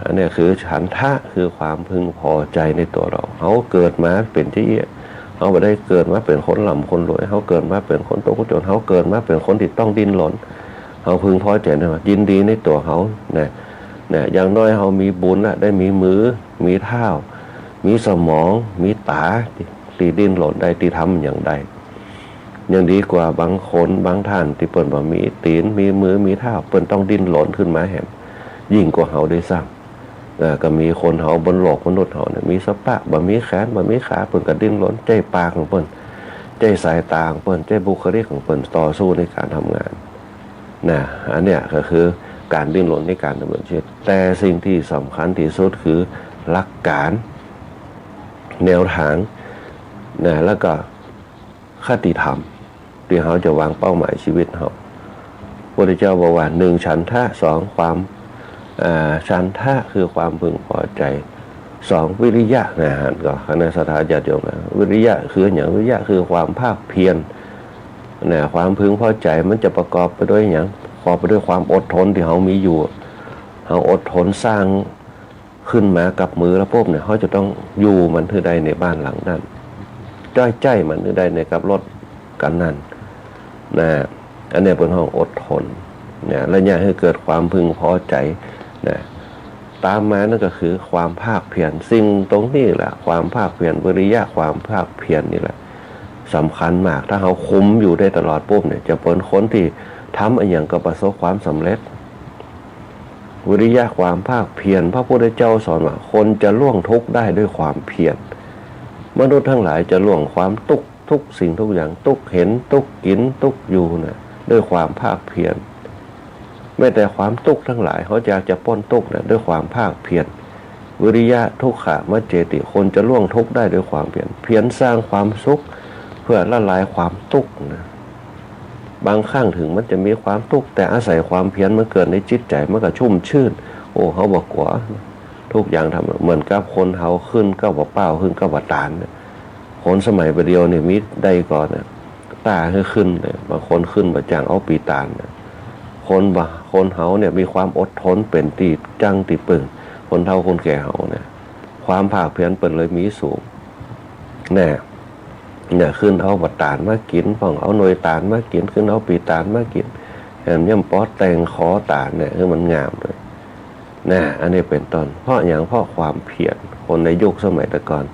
อันนี้คือฉันทะคือความพึงพอใจในตัวเราเขาเกิดมาเป็นที่เขาไม่ได้เกิดมาเป็นคนหล่ำคนรวยเขาเกิดมาเป็นคนตกจนเขาเกิดมาเป็นคนที่ต้องดิ้นรนเขาพึงพอใจนะยินดีในตัวเขาเนี่ยอย่างน้อยเขามีบุญได้มีมือมีเท้ามีสมองมีตาตีดิ้นรนได้ตีทำอย่างใดยังดีกว่าบางคนบางท่านที่เปิ่นบ่มีตีนมีมือมีเท้าเปิ่นต้องดิ้นรนขึ้นมาแหมยิ่งกว่าเขาได้สร้างก็มีคนเขาบนโลกมนุษย์เขาเนี่ยมีสปะบ่มีแขนบ่มีขาเปิ่นก็ดิ้นรนใจปากของเปิ่นใจสายตาของเปิ่นใจบุคลิกของเปิ่นต่อสู้ในการทำงานอันเนี้ยก็คือการดิ้นรนในการดำเนินชีวิตแต่สิ่งที่สำคัญที่สุดคือหลักการแนวทางแล้วก็คติธรรมที่เขาจะวางเป้าหมายชีวิตเขาพระพุทธเจ้าบอกว่า1ฉันทะ2ความฉันทะคือความพึงพอใจ2วิริยะก็คณะสัตยาญาติโยมวิริยะคืออย่างวิริยะคือความภาคเพียรความพึงพอใจมันจะประกอบไปด้วยอย่างประกอบไปด้วยความอดทนที่เขามีอยู่เขาอดทนสร้างขึ้นมากับมือแล้วปุ๊บเนี่ยเขาจะต้องอยู่มันถือใดในบ้านหลังนั้นใจมันถือใดในกับรถกันนั้นอันนี้เป็นห้องอดทนและเนี่ยให้เกิดความพึงพอใจตามมานั่นก็คือความภาคเพียรสิ่งตรงนี้แหละความภาคเพียรวิริยะความภาคเพียรนี่แหละสำคัญมากถ้าเขาคุมอยู่ได้ตลอดปุ๊บเนี่ยจะเป็นคนที่ทำอะไรอย่างก็ประสบความสำเร็จวิริยะความภาคเพียรพระพุทธเจ้าสอนว่าคนจะล่วงทุกข์ได้ด้วยความเพียรมนุษย์ทั้งหลายจะล่วงความทุกสิ่งทุกอย่างทุกเห็นทุกกินทุกอยู่ด้วยความภาคเพียรแม้แต่ความทุกข์ทั้งหลายเขาอยากจะพ้นทุกข์ด้วยความภาคเพียร วิริยะทุกขะมัจเจติคนจะล่วงทุกข์ได้ด้วยความเพียรเพียรสร้างความสุขเพื่อละลายความทุกข์นะบางครั้งถึงมันจะมีความทุกข์แต่อาศัยความเพียรมันเกิดในจิตใจมันก็ชุ่มชื่นโอ้เขาบอกว่าทุกอย่างทำเหมือนกับคนเขาขึ้นก็ว่าเป้าขึ้นก็ว่าตานเนี่ยคนสมัยประเดียวเนี่ยมิได้ก่อนเนี่ยตาขึ้นเลยบางคนขึ้นมาจางเอาปีตานเนี่ยคนเขาเนี่ยมีความอดทนเป็นตีจังตีปึงคนเฒ่าคนแก่เขาเนี่ยความภาคเพียรเป็นเลยมีสูงแน่เนี่ยขึ้นเอาบัตตานมากินฝั่งเอาหน่วยตานมากินขึ้นเอาปีตานมากินแหมย่ำป๊อดแตงขอตานเนี่ยคือมันงามเลยนะอันนี้เป็นต้นเพราะอย่างเพราะความเพียรคนในยุคสมัยแต่ก่อน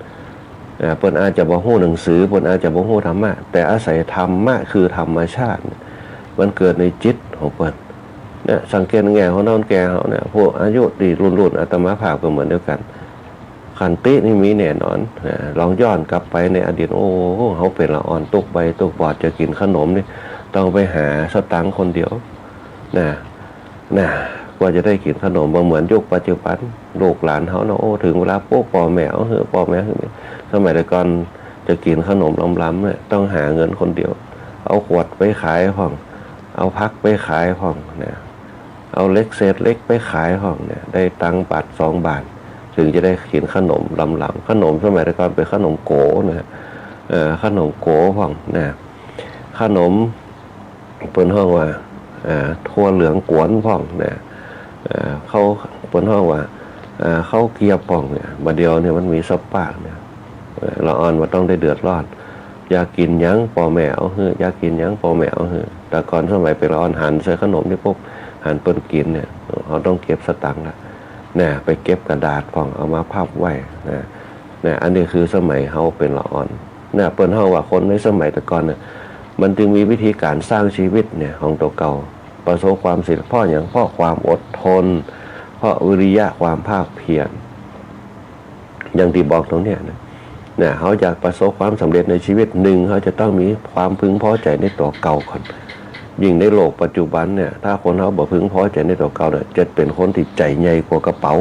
เปิ้นอาจจะบ่ฮู้หนังสือเปิ้นอาจจะบ่ฮู้ธรรมะแต่อาศัยธรรมะคือธรรมชาติมันเกิดในจิตของเปิ้นเนี่ยสังเกตแง่ของน้องแก่เขาเนี่ยพวกอายุดีรุ่นอาตมาภาพก็เหมือนเดียวกันขันตินี่มีแน่นอนลองย้อนกลับไปในอดีตโอ้เขาเป็นละอ่อนตกใบตกบอดจะกินขนมนี่ต้องไปหาสตังค์คนเดียวนะกว่าจะได้กินขนมเหมือนยุคปัจจุบันลูกหลานเขาเนาะโอ้ถึงเวลาปุ๊บพ่อแม่สมัยแต่ก่อนจะกินขนมล้ำๆเนี่ยต้องหาเงินคนเดียวเอาขวดไปขายห้องเอาพักไปขายห้องเนี่ยเอาเล็กเศษเล็กไปขายห้องเนี่ยได้ตังค์บาท2 บาทถึงจะได้กินขนมล้ำๆขนมสมัยแต่ก่อนเป็นขนมโกนะขนมโกห้องนะขนมเปิ้นห้องว่าทั่วเหลืองกวนห้องนะเขาเปิ้นห้องว่าเขาเกียบป่องเนี่ยบัดเดียวเนี่ยมันมีซับปากเนี่ยละอ่อนว่าต้องได้เดือดร้อนอยากกินยั้งปอแมวอยากกินยั้งปอแมวแต่ก่อนสมัยเป็นละอ่อนหันใส่ขนมนี่ปุ๊บหันเปิ้นกินเนี่ยเขาต้องเก็บสตังค์ละเนี่ยไปเก็บกระดาษป่องเอามาพับไว้เนี่ยอันนี้คือสมัยเขาเป็นละอ่อนเนี่ยเปิ้นห้องว่าคนในสมัยแต่ก่อนเนี่ยมันจึงมีวิธีการสร้างชีวิตเนี่ยของตัวเก่าประสบความสำเร็จเพราะอย่างเพราะความอดทนเพราะวิริยะความภาคเพียรอย่างที่บอกตรงเนี้ยเนี่ยเขาอยากประสบความสำเร็จในชีวิตหนึ่งเขาจะต้องมีความพึงพอใจในตัวเก่าก่อนยิ่งในโลกปัจจุบันเนี่ยถ้าคนเขาบ่พึงพอใจในตัวเก่าเนี่ยจะเป็นคนที่ใจใหญ่กว่ากระเป๋า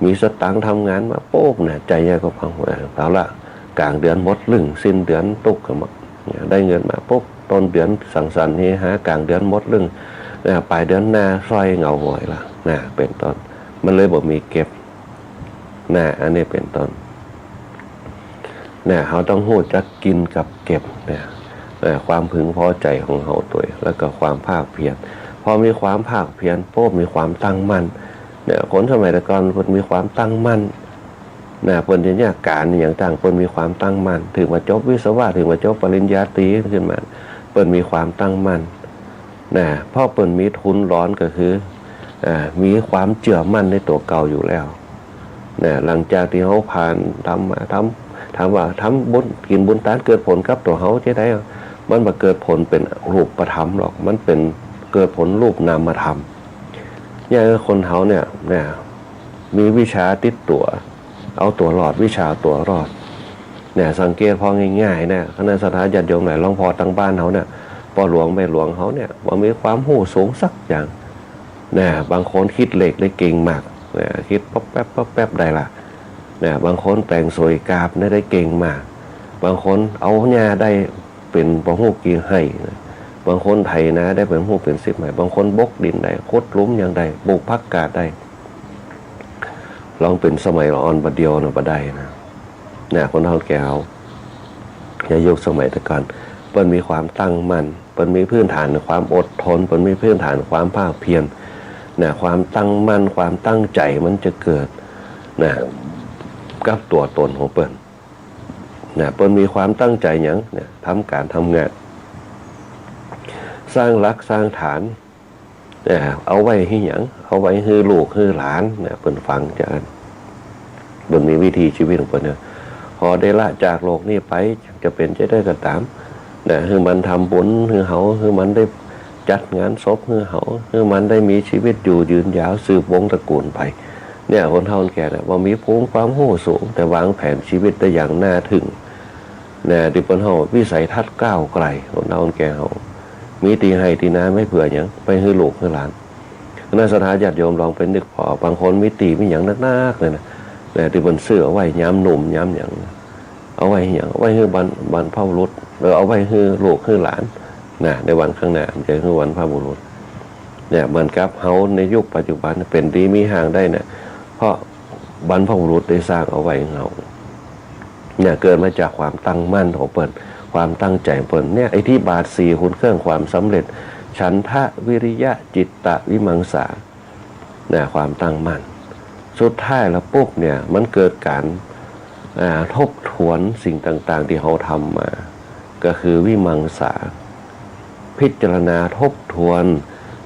มีสตังค์ทำงานมาโป๊กเนี่ยใจใหญ่กว่าพังหัวเอาละกลางเดือนหมดลึงสิ้นเดือนตุกกันมาได้เงินมาปุ๊บต้นเดือนสังสรรค์นี่หากลางเดือนหมดลึงปลายเดือนหน้าซอยเงาหวยละเป็นต้นมันเลยบ่มีเก็บอันนี้เป็นต้นเขาต้องหู้จักกินกับเก็บความพึงพอใจของเขาตัวแล้วก็ความภาคเพียรพอมีความภาคเพียรปุ๊บมีความตั้งมั่นคนสมัยแต่ก่อนคนมีความตั้งมั่นเปิ้นเนี่ยการอย่างต่างเปิ้นมีความตั้งมั่นถึงมาจบวิศวะถึงมาจบปริญญาตรีขึ้นมาเปิ้นมีความตั้งมั่นเพราะเปิ้นมีทุนร้อนก็คือมีความเชื่อมั่นในตัวเก่าอยู่แล้วหลังจากที่เขาผ่านทำบุญกินบุญทานเกิดผลกับตัวเขาจะได้มันมาเกิดผลเป็นรูปธรรมหรอกมันเป็นเกิดผลรูปนามธรรมอย่างคนเขาเนี่ยมีวิชาติดตัวเอาตัวรอดวิชาตัวรอดสังเกตพอง่ายๆคณะสัตยาญาติโยมไหนลองพอตั้งบ้านเขาเนี่ยปอหลวงแม่หลวงเขาเนี่ยว่ามีความหู้สูงสักอย่างบางคนคิดเลขได้เก่งมากคิดป๊อบแป๊บได้ละบางคนแต่งสวยกาบได้เก่งมากบางคนเอาหญ้าได้เป็นปอหู้กี่ให้บางคนไถนะได้เป็นหู้เป็น10 ใหม่บางคนบกดินได้คดลุ้มอย่างใดปลูกผักกาดได้ลองเป็นสมัยละอ่อนบัดเดียวบ่ได้นะคนเฒ่าแก่เขาอย่ายกสมัยแต่ก่อนเปิ้นมีความตั้งมั่นเปิ้นมีพื้นฐานความอดทนเปิ้นมีพื้นฐานความภาคเพียรความตั้งมั่นความตั้งใจมันจะเกิดกับตัวตนของเปิ้นเปิ้นมีความตั้งใจหยังทำการทำงานสร้างรักสร้างฐานเอาไว้ให้หยังเอาไว้ให้ลูกให้หลานเปิ้นฟังจากนั้นเปิ้นมีวิธีชีวิตของเปิ้นพอได้ละจากโลกนี้ไปจะเป็นจะได้ก็ตามคือมันทำบุญคือเขาคือมันได้จัดงานศพคือเขาคือมันได้มีชีวิตอยู่ยืนยาวสืบวงศ์ตระกูลไปคนเฒ่าแก่ว่ามีภูมิความรู้สูงแต่วางแผนชีวิตได้อย่างน่าถึงที่เปิ้นเฮาวิสัยทัศน์ก้าวไกลคนเฒ่าแก่เขามีตีให้ตีนาไม่เผื่อหยังไปให้ลูกให้หลาน นักศรัทธาญาติโยมลองไปนึกพอบางคนมีตีมีอย่างนักๆเลยนะที่บนเสื้อเอาไว้ย้ำหนุ่มย้ำอย่างเอาไว้อย่างเอาไว้ให้บรรพบุรุษหรือเอาไว้ให้ลูกให้หลานนะในวันข้างหน้าจะให้วันพระบุรุษเนี่ยเหมือนกับเฮาในยุคปัจจุบันเป็นดีมีห่างได้เนี่ยเพราะบรรพบุรุษได้สร้างเอาไว้เฮาเนี่ยเกิดมาจากความตั้งมั่นของเปิดความตั้งใจเปิดเนี่ยไอ้ที่บาทสี่หุ่นเครื่องความสำเร็จฉันทะวิริยะจิตตะวิมังสาเนี่ยความตั้งมั่นสุดท้ายแล้วปุ๊บเนี่ยมันเกิดการทบทวนสิ่งต่างๆที่เขาทำมาก็คือวิมังสาพิจารณาทบทวน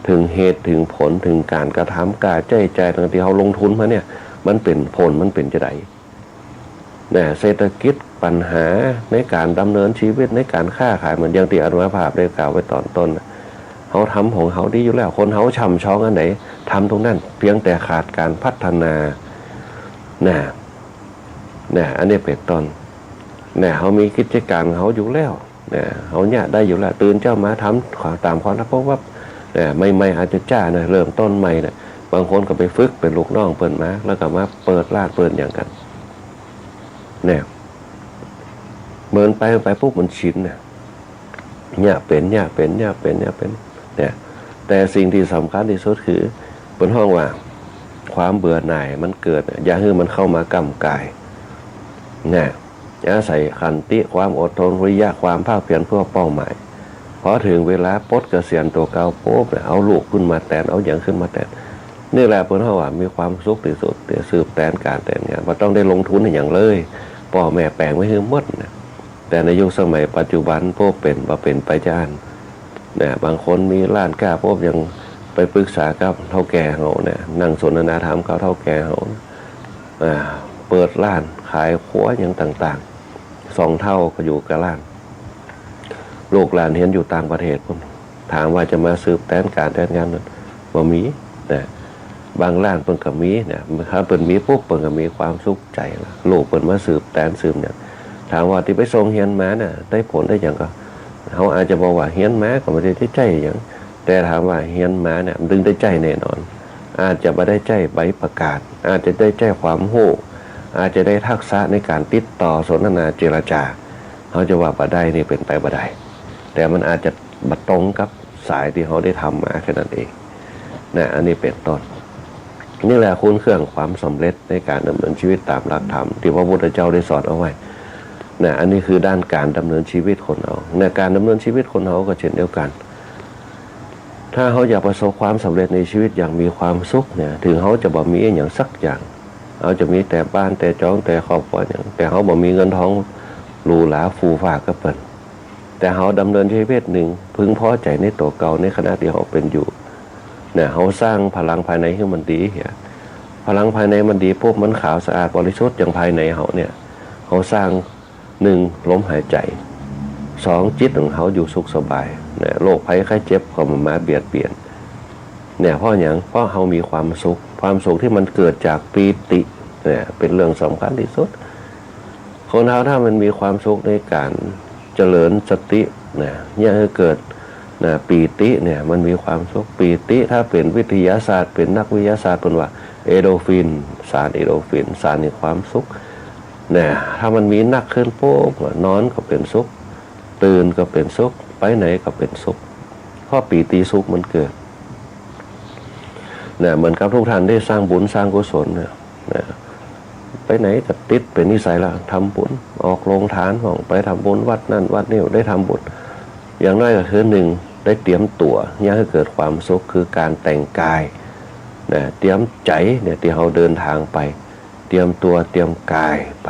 ถึงเหตุถึงผลถึงการกระทำการใจต่างๆที่เขาลงทุนมาเนี่ยมันเป็นผลมันเป็นจะไดเนี่ยเศรษฐกิจปัญหาในการดำเนินชีวิตในการค้าขายเหมือนอย่างที่อนุภาพได้กล่าวไว้ตอนต้นเขาทำของเขาดีอยู่แล้วคนเขาช่ำช้องอันไหนทำตรงนั้นเพียงแต่ขาดการพัฒนาเนี่ยอันนี้เป็นต้นเนี่ยเขามีกิจการเขาอยู่แล้วเนี่ยเขาเนี่ยได้อยู่แล้วตื่นเจ้ามาทำตามความรับเพราะว่าเนี่ยไม่อาจจะจ้าเนี่ยเริ่มต้นใหม่เนี่ยบางคนก็ไปฝึกเป็นลูกน้องเปิดมาแล้วก็มาเปิดร้านเปิดอย่างกันเนี่ยเหมือนไปปุ๊บมันชินเนี่ยเป็นเนี่ยแต่สิ่งที่สำคัญที่สุดคือบนห้องว่าความเบื่อหน่ายมันเกิดอย่าให้มันเข้ามากำกายเนี่ยอาศัยขันติความอดทนวิริยะความภาคเพียรเพื่อเป้าหมายพอถึงเวลาปลดเกษียณตัวเก่าปุ๊บเอาลูกขึ้นมาแทนเอาอย่างขึ้นมาแทนนี่แหละบนห้องว่ามีความสุขที่สุดเดี๋ยวสืบแทนการแต่งงานว่าต้องได้ลงทุนอย่างเลยพ่อแม่แปลงไว้ให้หมดนะแต่ในยุคสมัยปัจจุบันพวกเป็นไปจานเนี่ยบางคนมีร้านค้าพวกยังไปปรึกษากับเท่าแก่เขาเนี่ยนั่งสนทนาธรรมกับเท่าแก่เขาเปิดร้านขายขัวอย่างต่างๆ2 เท่าก็อยู่กับร้านลูกหลานเห็นอยู่ต่างประเทศถามว่าจะมาสืบแทนการแต่งงานบ่มีนะบางร้านเปิ่นก็มีเนี่ยถ้าเปิ่นมีปุ๊บเปิ่นก็มีความสุขใจลูกเปิ่นมาสืบแทนสืบเนี่ยถามว่าที่ไปส่งเฮียนมาเนี่ยได้ผลได้อย่างก็เขาอาจจะบอกว่าเฮียนมาก็ไม่ได้ใจอย่างแต่ถามว่าเฮียนมาเนี่ยดึงได้ใจแน่นอนอาจจะไม่ได้ใจใบประกาศอาจจะได้ใจความโห่อาจจะได้ทักษะในการติดต่อสนทนาเจรจาเขาจะว่าบ่ได้นี่เป็นไปบ่ได้แต่มันอาจจะบัดตรงกับสายที่เขาได้ทำมาแค่นั้นเองนะอันนี้เป็นต้นนี่แหละคุณเครื่องความสำเร็จในการดำเนินชีวิตตามหลักธรรมที่พระพุทธเจ้าได้สอนเอาไว้นะอันนี้คือด้านการดำเนินชีวิตคนเราในการดำเนินชีวิตคนเราก็เช่นเดียวกันถ้าเขาอยากประสบความสำเร็จในชีวิตอย่างมีความสุขเนี่ยถึงเขาจะบ่มีอย่างสักอย่างเขาจะมีแต่บ้านแต่จองแต่ครอบครัวอย่างแต่เขาบ่มีเงินทองหรูหราฟูฟ้าก็เปิดแต่เขาดำเนินชีวิตหนึ่งพึงพอใจในตัวเก่าในขณะที่เขาเป็นอยู่เนี่ยเขาสร้างพลังภายในให้มันดีพลังภายในมันดีปุ๊บมันขาวสะอาดบริสุทธิ์อย่างภายในเขาเนี่ยเขาสร้าง1ลมหายใจ2จิตของเขาอยู่สุขสบายเนี่ยโรคภัยไข้เจ็บก็มาเบียดเบียนเนี่ยเพราะอย่างเพราะเขามีความสุขที่มันเกิดจากปีติเนี่ยเป็นเรื่องสำคัญที่สุดคนเราถ้ามันมีความสุขในการเจริญสติเนี่ยยังให้เกิดนะปีติเนี่ยมันมีความสุขปีติถ้าเป็นวิทยาศาสตร์เป็นนักวิทยาศาสตร์เป็นว่าเอโดฟินสารเอโดฟินสารแห่งความสุขเนี่ยถ้ามันมีนักขึ้นปุ๊บนอนก็เป็นสุขตื่นก็เป็นสุขไปไหนก็เป็นสุขเพราะปีติสุขมันเกิดเนี่ยเหมือนกับทุกท่านได้สร้างบุญสร้างกุศลเนี่ยไปไหนก็ติดเป็นนิสัยละทำบุญออกโรงทานของไปทำบุญวัดนั่นวัดนี่ได้ทำบุญอย่างน้อยก็คือ1ได้เตรียมตัวยังให้เกิดความสุขคือการแต่งกายเนี่ยเตรียมใจเนี่ยที่เราเดินทางไปเตรียมตัวเตรียมกายไป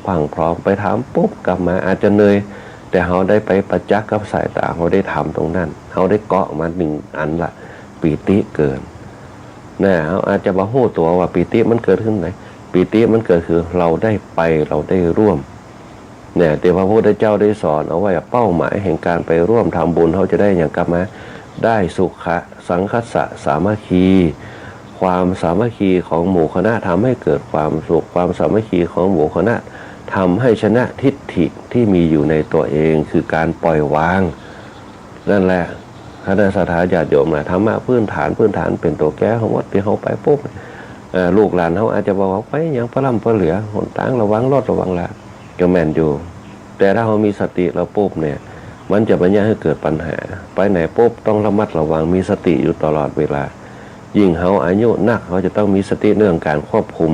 พังพร้อมไปทำปุ๊บกลับมาอาจจะเหนื่อยแต่เราได้ไปประจักษ์กับสายตาเราได้ทำตรงนั้นเราได้เกาะมา1อันละปีติเกินนะเราอาจจะมาหู้ตัวว่าปีติมันเกิดขึ้นไหนปีติมันเกิดคือเราได้ไปเราได้ร่วมเนี่ยแต่พระพุทธเจ้าได้สอนเอาไว้เป้าหมายแห่งการไปร่วมทำบุญเขาจะได้อย่างกลับมาได้สุขะสังคัสสะสามัคคีความสามัคคีของหมู่คณะทำให้เกิดความสุขความสามัคคีของหมู่คณะทำให้ชนะทิฏฐิที่มีอยู่ในตัวเองคือการปล่อยวางนั่นแหละ คณะสัตยาญาติโยมนะธรรมะพื้นฐานเป็นตัวแก้ของวัดที่เขาไปปุ๊บลูกหลานเขาอาจจะบอกว่าไปอย่างพระล่ำพระเหลือหนทางระวังรถระวังละก็แม่นอยู่แต่ถ้าเขามีสติแล้วปุ๊บเนี่ยมันจะบรรยายให้เกิดปัญหาไปไหนปุ๊บต้องระมัดระวังมีสติอยู่ตลอดเวลายิ่งเขาอายุนักเขาจะต้องมีสติเรื่องการควบคุม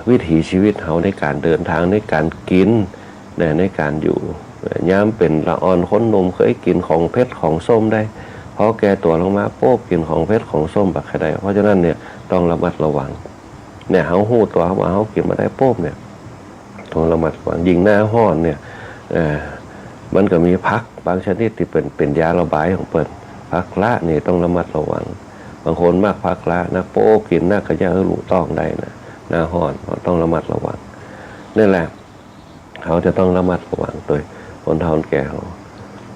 วิถีชีวิตเขาในการเดินทางในการกินในการอยู่ย้ำเป็นละอ่อนค้นนมเคยกินของเพชรของส้มได้พอแก่ตัวลงมาปุ๊บกินของเพชรของส้มบักใครได้เพราะฉะนั้นเนี่ยต้องระมัดระวังเนี่ยเขาหูตัวเขาว่าเขากินมาได้ปุ๊บเนี่ยต้องระมัดระวังยิงหน้าห้อนเนี่ยมันก็มีพักบางชนิดที่เป็นยาระบายของเปิดพักละนี่ต้องระมัดระวังบางคนมากพักละนะโป๊กกินหน้ากระยาหลุต้องได้นะหน้าห้อนต้องระมัดระวังนี่แหละเขาจะต้องระมัดระวังโดยคนเฒ่าแก่เขา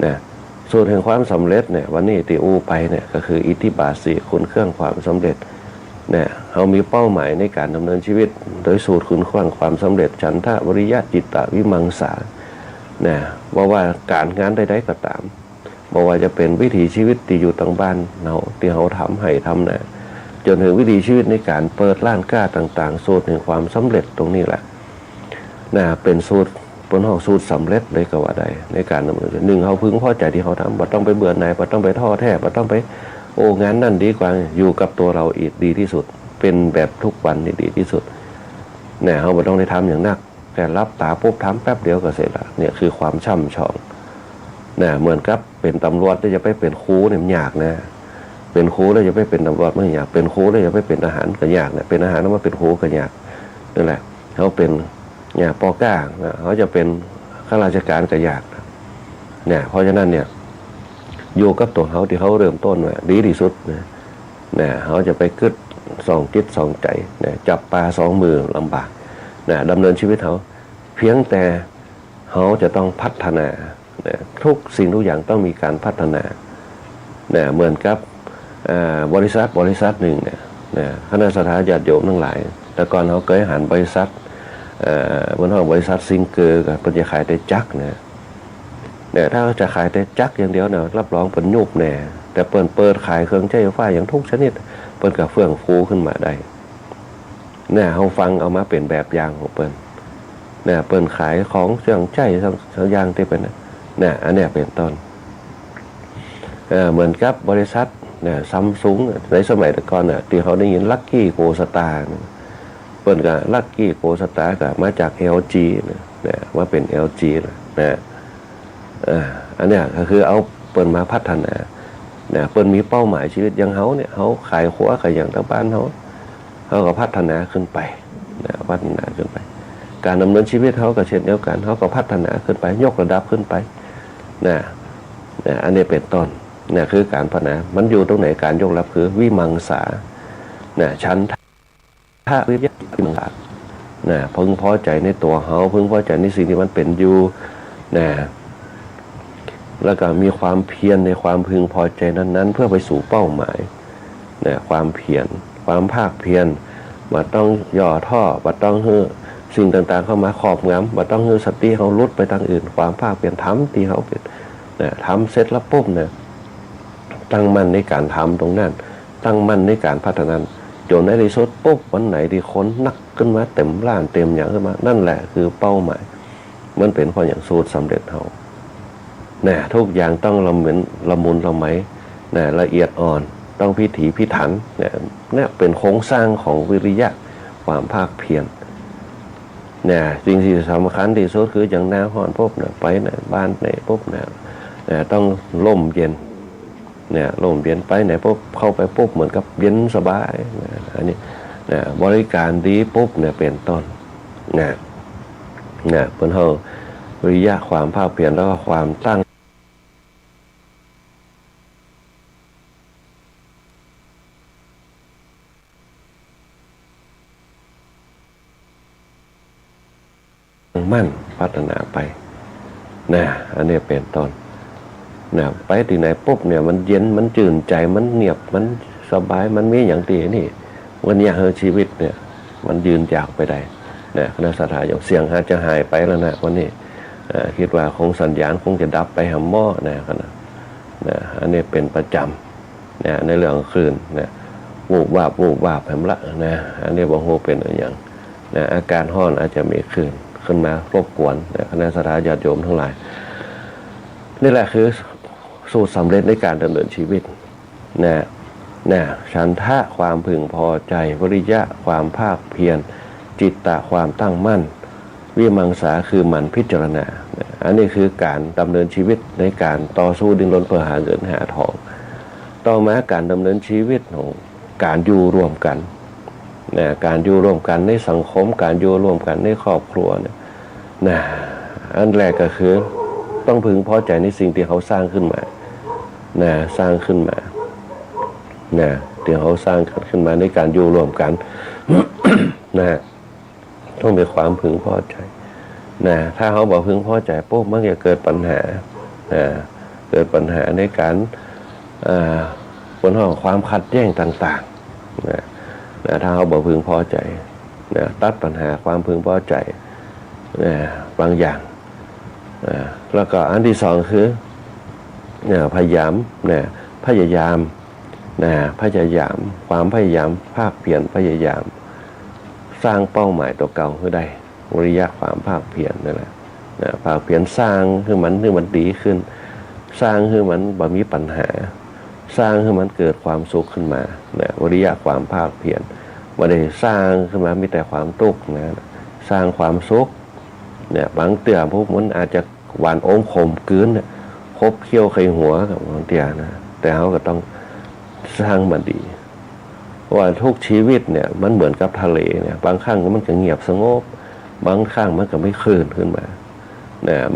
เนี่ยสูตรแห่งความสำเร็จเนี่ยวันนี้ติอูไปเนี่ยก็คืออิทธิบาท4คุณเครื่องความสำเร็จเนี่ยเขามีเป้าหมายในการดำเนินชีวิตโดยสูตรคุณเครื่องความสำเร็จฉันทะวิริยะจิตตะวิมังสาเนี่ยว่าการงานใดๆก็ตามบอกว่าจะเป็นวิถีชีวิตที่อยู่ต่างบ้านเราที่เขาทำให้ทำนะจนถึงวิถีชีวิตในการเปิดร้านค้าต่างๆสูตรแห่งความสำเร็จตรงนี้แหละนะเป็นสูตรบนห้องสูตรสำเร็จเลยก็ว่าได้ในการดำเนินหนึ่งเขาพึงพอใจที่เขาทำบ่ต้องไปเบื่อหน่ายบ่ต้องไปท้อแท้บ่ต้องไปโอ้งานนั่นดีกว่าอยู่กับตัวเราอีกดีที่สุดเป็นแบบทุกวันนี่ดีที่สุดเนี่ยเขาบ่ต้องได้ทำอย่างนักแต่รับตาปุ๊บทำแป๊บเดียวก็เสร็จละเนี่ยคือความช่ำชองเนี่ยเหมือนกับเป็นตำรวจที่จะไปเป็นครูเนี่ยมันยากนะเป็นครูแล้วจะไปเป็นตำรวจไม่ยากเป็นครูแล้วจะไปเป็นทหารก็ยากเนี่ยเป็นทหารแล้วมาเป็นครูก็ยากนั่นแหละเขาเป็นเนี่ยป.ก้าเขาจะเป็นข้าราชการก็ยากเนี่ยเพราะฉะนั้นเนี่ยอยู่กับตัวเขาที่เขาเริ่มต้นว่าดีที่สุดเนี่ยเขาจะไปกึดสองจิตสองใจเนี่ยจับปลาสองมือลำบากเนี่ยดำเนินชีวิตเขาเพียงแต่เขาจะต้องพัฒนาเนี่ยทุกสิ่งทุกอย่างต้องมีการพัฒนาเนี่ยเหมือนกับบริษัทหนึ่งเนี่ยคณะสัตยาญาติโยมทั้งหลายแต่ก่อนเขาเคยหันบริษัทบนห้องบริษัทซิงเกอร์กับเป็นจะขายแต่จักเนี่ยถ้าจะขายแต่จักอย่างเดียวเนี่ยรับรองเป็นยุบแน่แต่เปิดขายเครื่องใช้ไฟฟ้าอย่างทุกชนิดเปิดกับเฟื่องฟูขึ้นมาได้เนี่ยเขาฟังเอามาเป็นแบบอย่างของเปิดเนี่ยเปิดขายของเครื่องใช้สักอย่างที่เป็นเนี่ยอันเนี้ยเป็นต้นเหมือนกับบริษัทเนี่ยซัมซุงในสมัยแต่ก่อนเนี่ยที่เขาได้ยินลัคกี้โกสตาร์เปิดกับลัคกี้โกสตาร์กับมาจาก LG เนี่ยว่าเป็น LG นะอันเนี้ยก็คือเอาเปิดมาพัฒนาเนี่ยเปิดมีเป้าหมายชีวิตอย่างเขาเนี่ยเขาขายหัวขายอย่างต่างบ้านเขาก็พัฒนาขึ้นไปนะพัฒนาขึ้นไปการดำเนินชีวิตเขาก็เช่นเดียวกันเขาก็พัฒนาขึ้นไปยกระดับขึ้นไปนะอันนี้เป็นต้นเนี่ยคือการพัฒนามันอยู่ตรงไหนการยกระดับคือวิมังสาเนี่ยชั้นถ้าวิริยะวิมังสาพึงพอใจในตัวเขาพึงพอใจในสิ่งที่มันเป็นอยู่นะแล้วก็มีความเพียรในความพึงพอใจนั้นๆเพื่อไปสู่เป้าหมายเนี่ยความเพียรความภาคเพียรมาต้องย่อท่อมาต้องฮื้อสิ่งต่างๆเข้ามาครอบงำมาต้องฮื้อสติเขาลุดไปทางอื่นความภาคเพียรทำที่เขาเป็นเนี่ยทำเสร็จแล้วปุ๊บเนี่ยตั้งมั่นในการทำตรงนั้นตั้งมั่นในการพัฒนาจนในที่สุดปุ๊บวันไหนที่คนนักขึ้นมาเต็มล้านเต็มอย่างขึ้นมานั่นแหละคือเป้าหมายมันเป็นพออย่างสูตรสำเร็จเขาเนี่ยทุกอย่างต้องละมุนละไมเนี่ยละเอียดอ่อนต้องพิถีพิถันเนี่ยเป็นโครงสร้างของวิริยะความภาคเพียรเนี่ยสิ่งที่สำคัญที่สุดคืออย่างหน้าห้อนปุ๊บเนี่ยไปเนี่ยบ้านเนี่ยปุ๊บเนี่ยต้องร่มเย็นเนี่ยร่มเย็นไปเนี่ยปุ๊บเข้าไปปุ๊บเหมือนกับเย็นสบายอันนี้เนี่ยบริการดีปุ๊บเนี่ยเป็นต้นเนี่ยเป็นเท่าวิริยะความภาคเพียรแล้วก็ความตั้งมั่นพัฒนาไปอันนี้เป็นต้นไปที่ไหนปุ๊บเนี่ยมันเย็นมันจื่นใจมันเงียบมันสบายมันมีอย่างดีนี่วันนี้ชีวิตเนี่ยมันยืนจากไปได้คณะสัตยาญาติเสียงอาจจะหายไปแล้วนะวันนี้คิดว่าคงสัญญาณคงจะดับไปหำหม้อขณะ นะอันนี้เป็นประจำนะในเรื่องคลื่นนะวูบวาบแผมละนะอันนี้บ่ฮู้เป็นอย่างนะอาการห้อนอาจจะมีคลื่นขึ้นมารบกวนนะคณะสัตยาติโยมทั้งหลายนี่แหละคือสูตรสำเร็จในการดำเนินชีวิตนะฉันทะความพึงพอใจวิริยะความภาคเพียรจิตตะความตั้งมั่นวิมังสาคือหมั่นพิจารณาอันนี้คือการดำเนินชีวิตในการต่อสู้ดิ้นรนเพื่อหาเงินหาทองต่อมาการดำเนินชีวิตของการอยู่ร่วมกันนะการอยู่ร่วมกันในสังคมการอยู่ร่วมกันในครอบครัวนะอันแรกก็คือต้องพึงพอใจในสิ่งที่เขาสร้างขึ้นมานะสร้างขึ้นมานะที่เขาสร้างขึ้นมาในการอยู่ร่วมกัน นะต้องมีความพึงพอใจนะถ้าเขาบอกพึงพอใจปุ๊บมันจะเกิดปัญหาเกิดปัญหาในการผลของความขัดแย้งต่างๆนะถ้าเขาบอกพึงพอใจนะตัดปัญหาความพึงพอใจนะบางอย่างแล้วก็อันที่สองคือพยายามความพยายามภาคเพียรพยายามสร้างเป้าหมายตัวเก่าให้ได้วิริยะความภาคเพียรนั่นแหละภาคเพียรสร้างให้มันดีขึ้นสร้างให้มันบ่มีปัญหาสร้างให้มันเกิดความสุขขึ้นมาวิริยะความภาคเพียรบ่ได้สร้างขึ้นมามีแต่ความทุกข์สร้างความสุขบางเตือพวกมันอาจจะหวานอมขมกืนคบเคี้ยวไขหัวกับบางเตือนะแต่เขาก็ต้องสร้างมันดีว่าทุกชีวิตเนี่ยมันเหมือนกับทะเลเนี่ยบางครั้งมันก็เงียบสงบบางครั้งมันก็ไม่คลื่นขึ้นมา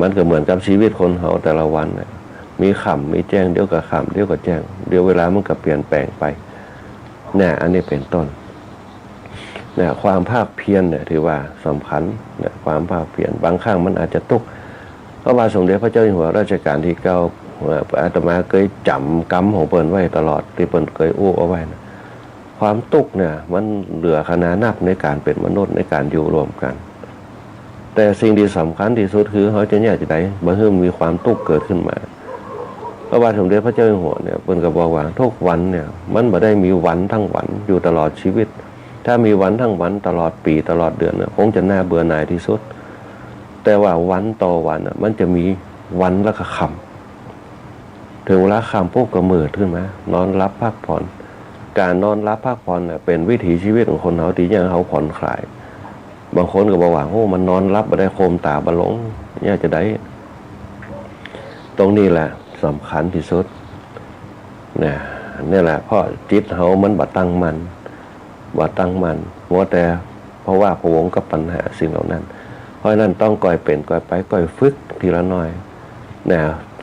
มันก็เหมือนกับชีวิตคนเขาแต่ละวันมีค่ำมีแจ้งเดี๋ยวก็ค่ำเดี๋ยวก็แจ้งเดี๋ยวเวลามันก็เปลี่ยนแปลงไปอันนี้เป็นต้นความภาคเพียรถือว่าสำคัญความภาคเพียรบางครั้งมันอาจจะตุกเพราะว่าสมเด็จพระเจ้าอยู่หัวรัชกาลที่ 9อาตมาเคยจำกรรมของเปิ้นไว้ตลอดที่เปิ้นเคยอู้เอาไว้ความตุกมันเหลือขนาดนับในการเป็นมนุษย์ในการอยู่รวมกันแต่สิ่งที่สำคัญที่สุดคือเขาจะแยกจะได้เมื่อมีความตุกเกิดขึ้นมาพระบาทสมเด็จพระเจ้าอยู่หัวเปิ้นก็บอกว่าทุกวันมันบ่ได้มีวันทั้งวันอยู่ตลอดชีวิตถ้ามีวันทั้งวันตลอดปีตลอดเดือนคงจะน่าเบื่อหน่ายที่สุดแต่ว่าวันต่อวันมันจะมีวันแล้วก็ค่ำถึงเวลาค่ำปุ๊บก็มืดขึ้นมานอนรับพักผ่อนการนอนรับพักผ่อนเป็นวิถีชีวิตของคนเขาที่ยังเขาผ่อนคลายบางคนก็บอกว่าโอ้มันนอนรับบ่ได้โคมตาบ่หลงอยากจะได้ตรงนี้แหละสำคัญที่สุดนี่แหละเพราะจิตเขามันบ่ตั้งมั่นมัวแต่เพราะว่าพะวงกับปัญหาสิ่งเหล่านั้นเพราะนั้นต้องก่อยเป็นก่อยไปก่อยฝึกทีละน้อย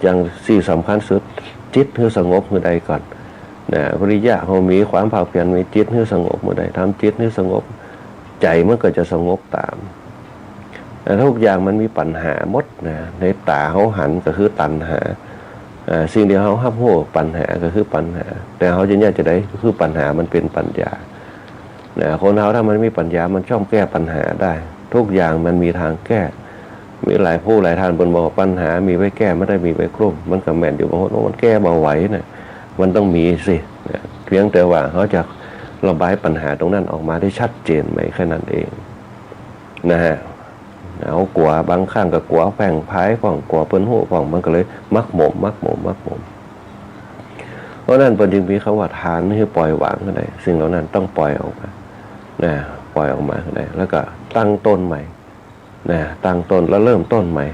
อย่างสี่สำคัญสุดจิตให้สงบเมื่อใดก่อนวิริยะเขามีความภาคเพียรมีจิตให้สงบเมื่อใดทำจิตให้สงบใจมันก็จะสงบตามแต่ทุกอย่างมันมีปัญหาหมดในตาเขาหันก็คือตัณหาสิ่งเดียวเขาห้ามโหปัญหาก็คือปัญหาแต่เขาจะแยกจะได้คือปัญหามันเป็นปัญญาคนเขาถ้ามันมีปัญญามันช่อมแก้ปัญหาได้ทุกอย่างมันมีทางแก้มีหลายผู้หลายท่านบนบอกปัญหามีไว้แก้ไม่ได้มีไว้กลุ่มมันก็แม่นอยู่บางคนมันแก้บ่ไหวมันต้องมีสิเพียงแต่ว่าเขาจะระบายปัญหาตรงนั้นออกมาได้ชัดเจนไหมแค่นั้นเองเอากลัวบางครั้งก็กลัวแฝงพายของกลัวเปิ้นหูของมันก็เลยมักหมมเพราะนั้นเปิ้นจึงมีคำว่าทานให้ปล่อยวางก็ได้สิ่งเหล่านั้นต้องปล่อยออกมาปล่อยออกมาก็ได้แล้วก็ตั้งต้นใหม่ตั้งต้นแล้วเริ่มต้นใหม่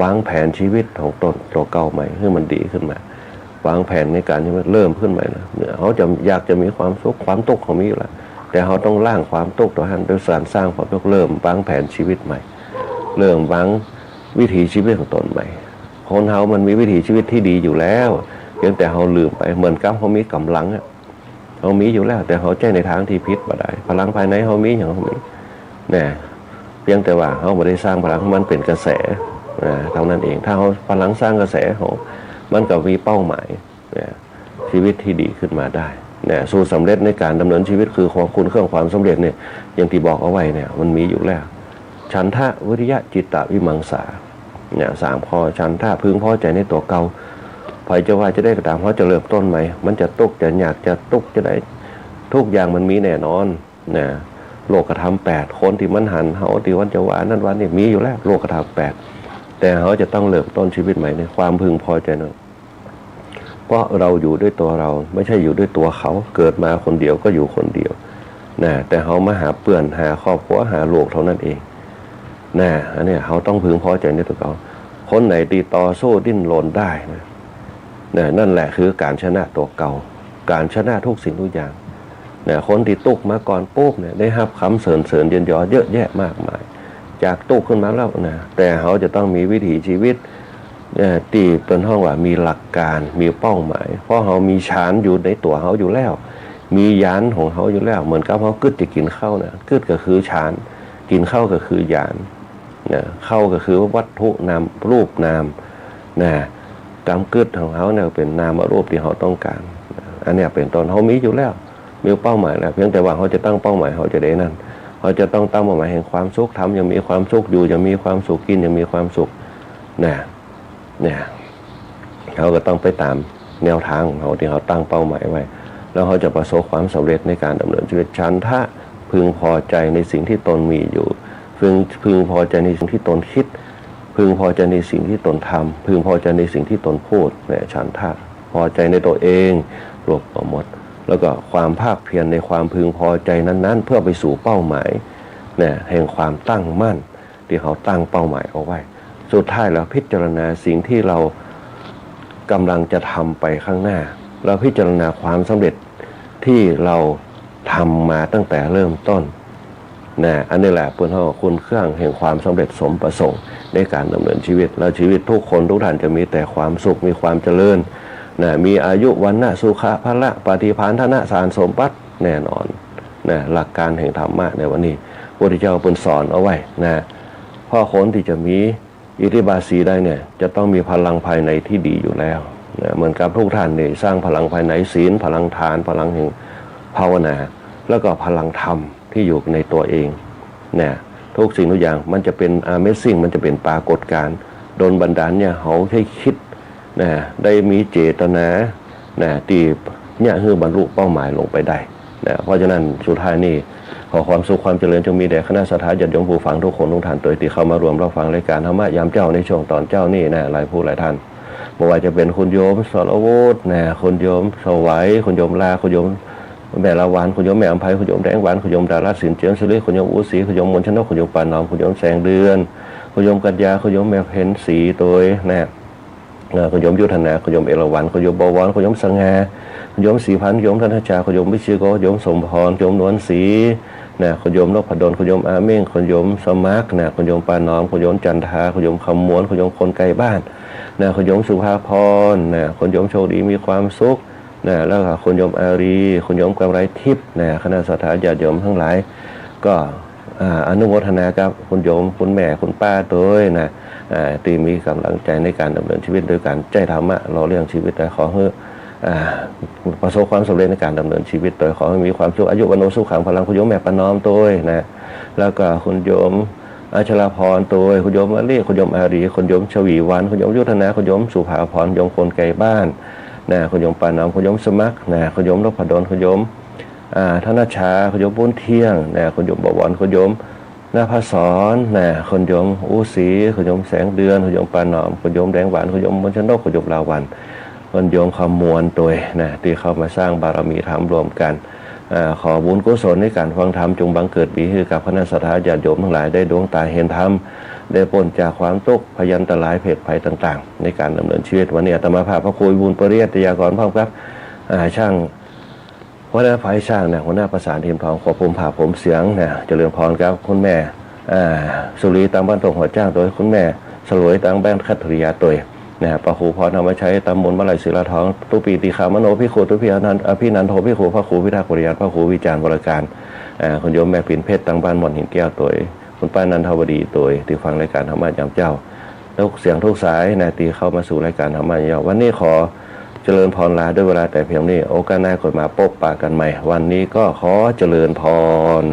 วางแผนชีวิตของตนตัวเก่าใหม่ให้มันดีขึ้นมาวางแผนในการที่มันเริ่มขึ้นใหม่เขาจะอยากจะมีความสุขความทุกข์เขามีอยู่แล้วแต่เขาต้องร่างความทุกข์ตัวนั้นโดยการสร้างความทุกข์เริ่มวางแผนชีวิตใหม่เริ่มวางวิถีชีวิตของตนใหม่คนเขามันมีวิถีชีวิตที่ดีอยู่แล้วเพียงแต่เขาลืมไปเหมือนกับเขามีกำลังเขามีอยู่แล้วแต่เขาใจในทางที่ผิดบ่ได้พลังภายในเขามีอย่างเขามีเพียงแต่ว่าเขาไม่ได้สร้างพลังมันเป็นกระแสเท่านั้นเองถ้าเขาพลังสร้างกระแสเขามันก็มีเป้าหมายชีวิตที่ดีขึ้นมาได้สู่สำเร็จในการดำเนินชีวิตคือของคุณเครื่องความสำเร็จอย่างที่บอกเอาไว้มันมีอยู่แล้วฉันทะวิริยะจิตตะวิมังสา3 ข้อฉันทะพึงพอใจในตัวเก่า ไผจะว่าจะได้กระตามเขาจะเริ่มต้นไหมมันจะตุกจะอยากจะตุกจะได้ทุกอย่างมันมีแน่นอนนะโลกธรรม8คนที่มันหันเขาที่วันจะว่านั่นวันนี้มีอยู่แล้วโลกธรรม8แต่เขาจะต้องเริ่มต้นชีวิตใหม่ในความพึงพอใจนั้นเพราะเราอยู่ด้วยตัวเราไม่ใช่อยู่ด้วยตัวเขาเกิดมาคนเดียวก็อยู่คนเดียวนะแต่เขามาหาเพื่อนหาครอบครัวหาโลกเท่านั้นเองนะอันนี้เขาต้องพึงพอใจในตัวเขาคนไหนตีต่อสู้ดิ้นรนได้นะนั่นแหละคือการชนะตัวเก่าการชนะทุกสิ่งทุกอย่างนะคนที่ตุกมาก่อนปุ๊บเนี่ยได้รับคำเสริญเยินยอเยอะแยะมากมายจากตุกขึ้นมาแล้วนะแต่เขาจะต้องมีวิถีชีวิตที่เป็นห้องว่ามีหลักการมีเป้าหมายเพราะเขามีฌานอยู่ในตัวเขาอยู่แล้วมียานของเขาอยู่แล้วเหมือนกับเขากึศจะกินข้าวนะกึศก็คือฌานกินข้าวก็คือยานนะข้าวก็คือวัตถุนามรูปนามนะกำกึศของเขาเนี่ยเป็นนามรูปที่เขาต้องการอันนี้เป็นต้นเขามีอยู่แล้วมีเป้าหมายแล้วเพียงแต่ว่าเขาจะตั้งเป้าหมายเขาจะได้นั่นเขาจะต้องตั้งเป้าหมายแห่งความสุขทำยังมีความสุขอยู่ยังมีความสุขกินยังมีความสุขนะเขาก็ต้องไปตามแนวทางของเขาที่เขาตั้งเป้าหมายไว้แล้วเขาจะประสบความสำเร็จในการดำเนินชีวิตฉันทะพึงพอใจในสิ่งที่ตนมีอยู่พึงพอใจในสิ่งที่ตนคิดพึงพอใจในสิ่งที่ตนทำพึงพอใจในสิ่งที่ตนพูดเนี่ยฉันทะพอใจในตัวเองรวบหมดแล้วก็ความภาคเพียรในความพึงพอใจนั้นๆเพื่อไปสู่เป้าหมายเนี่ยแห่งความตั้งมั่นที่เขาตั้งเป้าหมายเอาไว้สุดท้ายแล้วพิจารณาสิ่งที่เรากำลังจะทำไปข้างหน้าเราพิจารณาความสำเร็จที่เราทำมาตั้งแต่เริ่มต้นอันนี้แหละเป็นคุณเครื่องแห่งความสำเร็จสมประสงค์ในการดำเนินชีวิตแล้วชีวิตทุกคนทุกท่านจะมีแต่ความสุขมีความเจริญมีอายุวันนะสุขะพละปฏิภาณธนะสารสมบัติแน่นอนหลักการแห่งธรรมะในวันนี้พระพุทธเจ้าเป็นสอนเอาไว้เพราะคนที่จะมีอิทธิบาสีได้เนี่ยจะต้องมีพลังภายในที่ดีอยู่แล้วเหมือนกับทุกท่านเนี่ยสร้างพลังภายในศีลพลังทานพลังแห่งภาวนาแล้วก็พลังธรรมที่อยู่ในตัวเองทุกสิ่งทุกอย่างมันจะเป็น Amazing มันจะเป็นปรากฏการณ์โดนบันดาลเนี่ยเขาให้คิดได้มีเจตนาที่เนี่ยคือบรรลุเป้าหมายลงไปได้เพราะฉะนั้นสุดท้ายนี่ขอความสุขความเจริญจงมีแด่คณะสัตยาญาติโยมผู้ฟังทุกคนทุกท่านโดยที่เข้ามารวมรับฟังรายการธรรมะยามเจ้าในช่วงตอนเจ้านี่หลายผู้หลายท่านไม่ว่าจะเป็นคุณโยมสรวุฒิคุณโยมสวัยคุณโยมลาคุณโยมแม่ละวันคุณโยมแม่อภัยคุณโยมแดงหวานคุณโยมดาราสินเจียงสุริคุณโยมอุศรีคุณโยมมนชนกคุณโยมปานอมคุณโยมแสงเดือนคุณโยมกัญญาคุณโยมแม่เพ็ญศรีตัวคุณโยมยุทธนาคุณโยมเอราวัณคุณโยมบวรคุณโยมสังหาคุณโยมศรีพันธ์คุณโยมธนชาคุณโยมวิชิโกคุณโยมสมพรคุณโยมนวลศรีคุณโยมนพดลคุณโยมอาเม่งคุณโยมสมัครคุณโยมปานอมคุณโยมจันทาคุณโยมคำม้วนคุณโยมคนไกลบ้านคุณโยมสุภาพรคุณโยมโชคดีมีความสุขแล้วก็คุณโยมอารีคุณโยมกำไรทิพย์คณะสัตยาญาติโยมทั้งหลายก็อนุโมทนากับคุณโยมคุณแม่คุณป้าตัวที่มีกำลังใจในการดำเนินชีวิตโดยการใจธรรมะเราเรื่องชีวิตแต่ขอให้ประสบความสำเร็จในการดำเนินชีวิตโดยขอให้มีความสุขอายุวันโนสุขังพลังคุณโยมแม่ปนอมตัวแล้วก็คุณโยมอาชลาพรตัวคุณโยมมะลิคุณโยมอารีคุณโยมชวีวันคุณโยมยุทธนาคุณโยมสุภาพรโยมคนไกลบ้านคุณโยมปานอมคุณโยมสมัครคุณโยมนพดลคุณโยมธนชาคุณโยมบุญเที่ยงคุณโยมบวรคุณโยมนาภสรคุณโยมอุศรีคุณโยมแสงเดือนคุณโยมปานอมคุณโยมแดงหวานคุณโยมมนชนกคุณโยมลาวันคุณโยมคำมวลตัวที่เข้ามาสร้างบารมีธรรมรวมกันขอบุญกุศลในการฟังธรรมจงบังเกิดมีให้กับคณะสัตยาญาติโยมทั้งหลายได้ดวงตาเห็นธรรมได้พ้นจากความทุกข์พยันตรายเพศภัยต่างๆในการดำเนินชีวิตวันนี้อาตมาภาพพระครูบุญปริยัติยากรพร้อมครับช่างหัวหน้าฝ่ายช่างหัวหน้าประสานทีมทองขอผมผ่าผมเสียงเจริญพรครับคุณแม่สุรีตามบ้านตรงหัวจ้างโดยคุณแม่สลวยตามบ้านคัตริยาตัวพระครูพรนำมาใช้ตำบลมะไหลศิลาทองตุปีติขามโนพิโคตุพิอนันต์อภินันโทพิโคพระครูพิทักษ์ปริยัติพระครูวิจารณ์บริการคุณโยมแม่ปิ่นเพชรตั้งบ้านหม่อนหินแก้วตัวคุณป้านันทวดีตัวที่ฟังรายการธรรมะยามเจ้าทุกเสียงทุกสายตีเข้ามาสู่รายการธรรมะยามเจ้าวันนี้ขอเจริญพรลาด้วยเวลาแต่เพียงนี้โอกาสหน้าคนมาพบปะกันใหม่วันนี้ก็ขอเจริญพร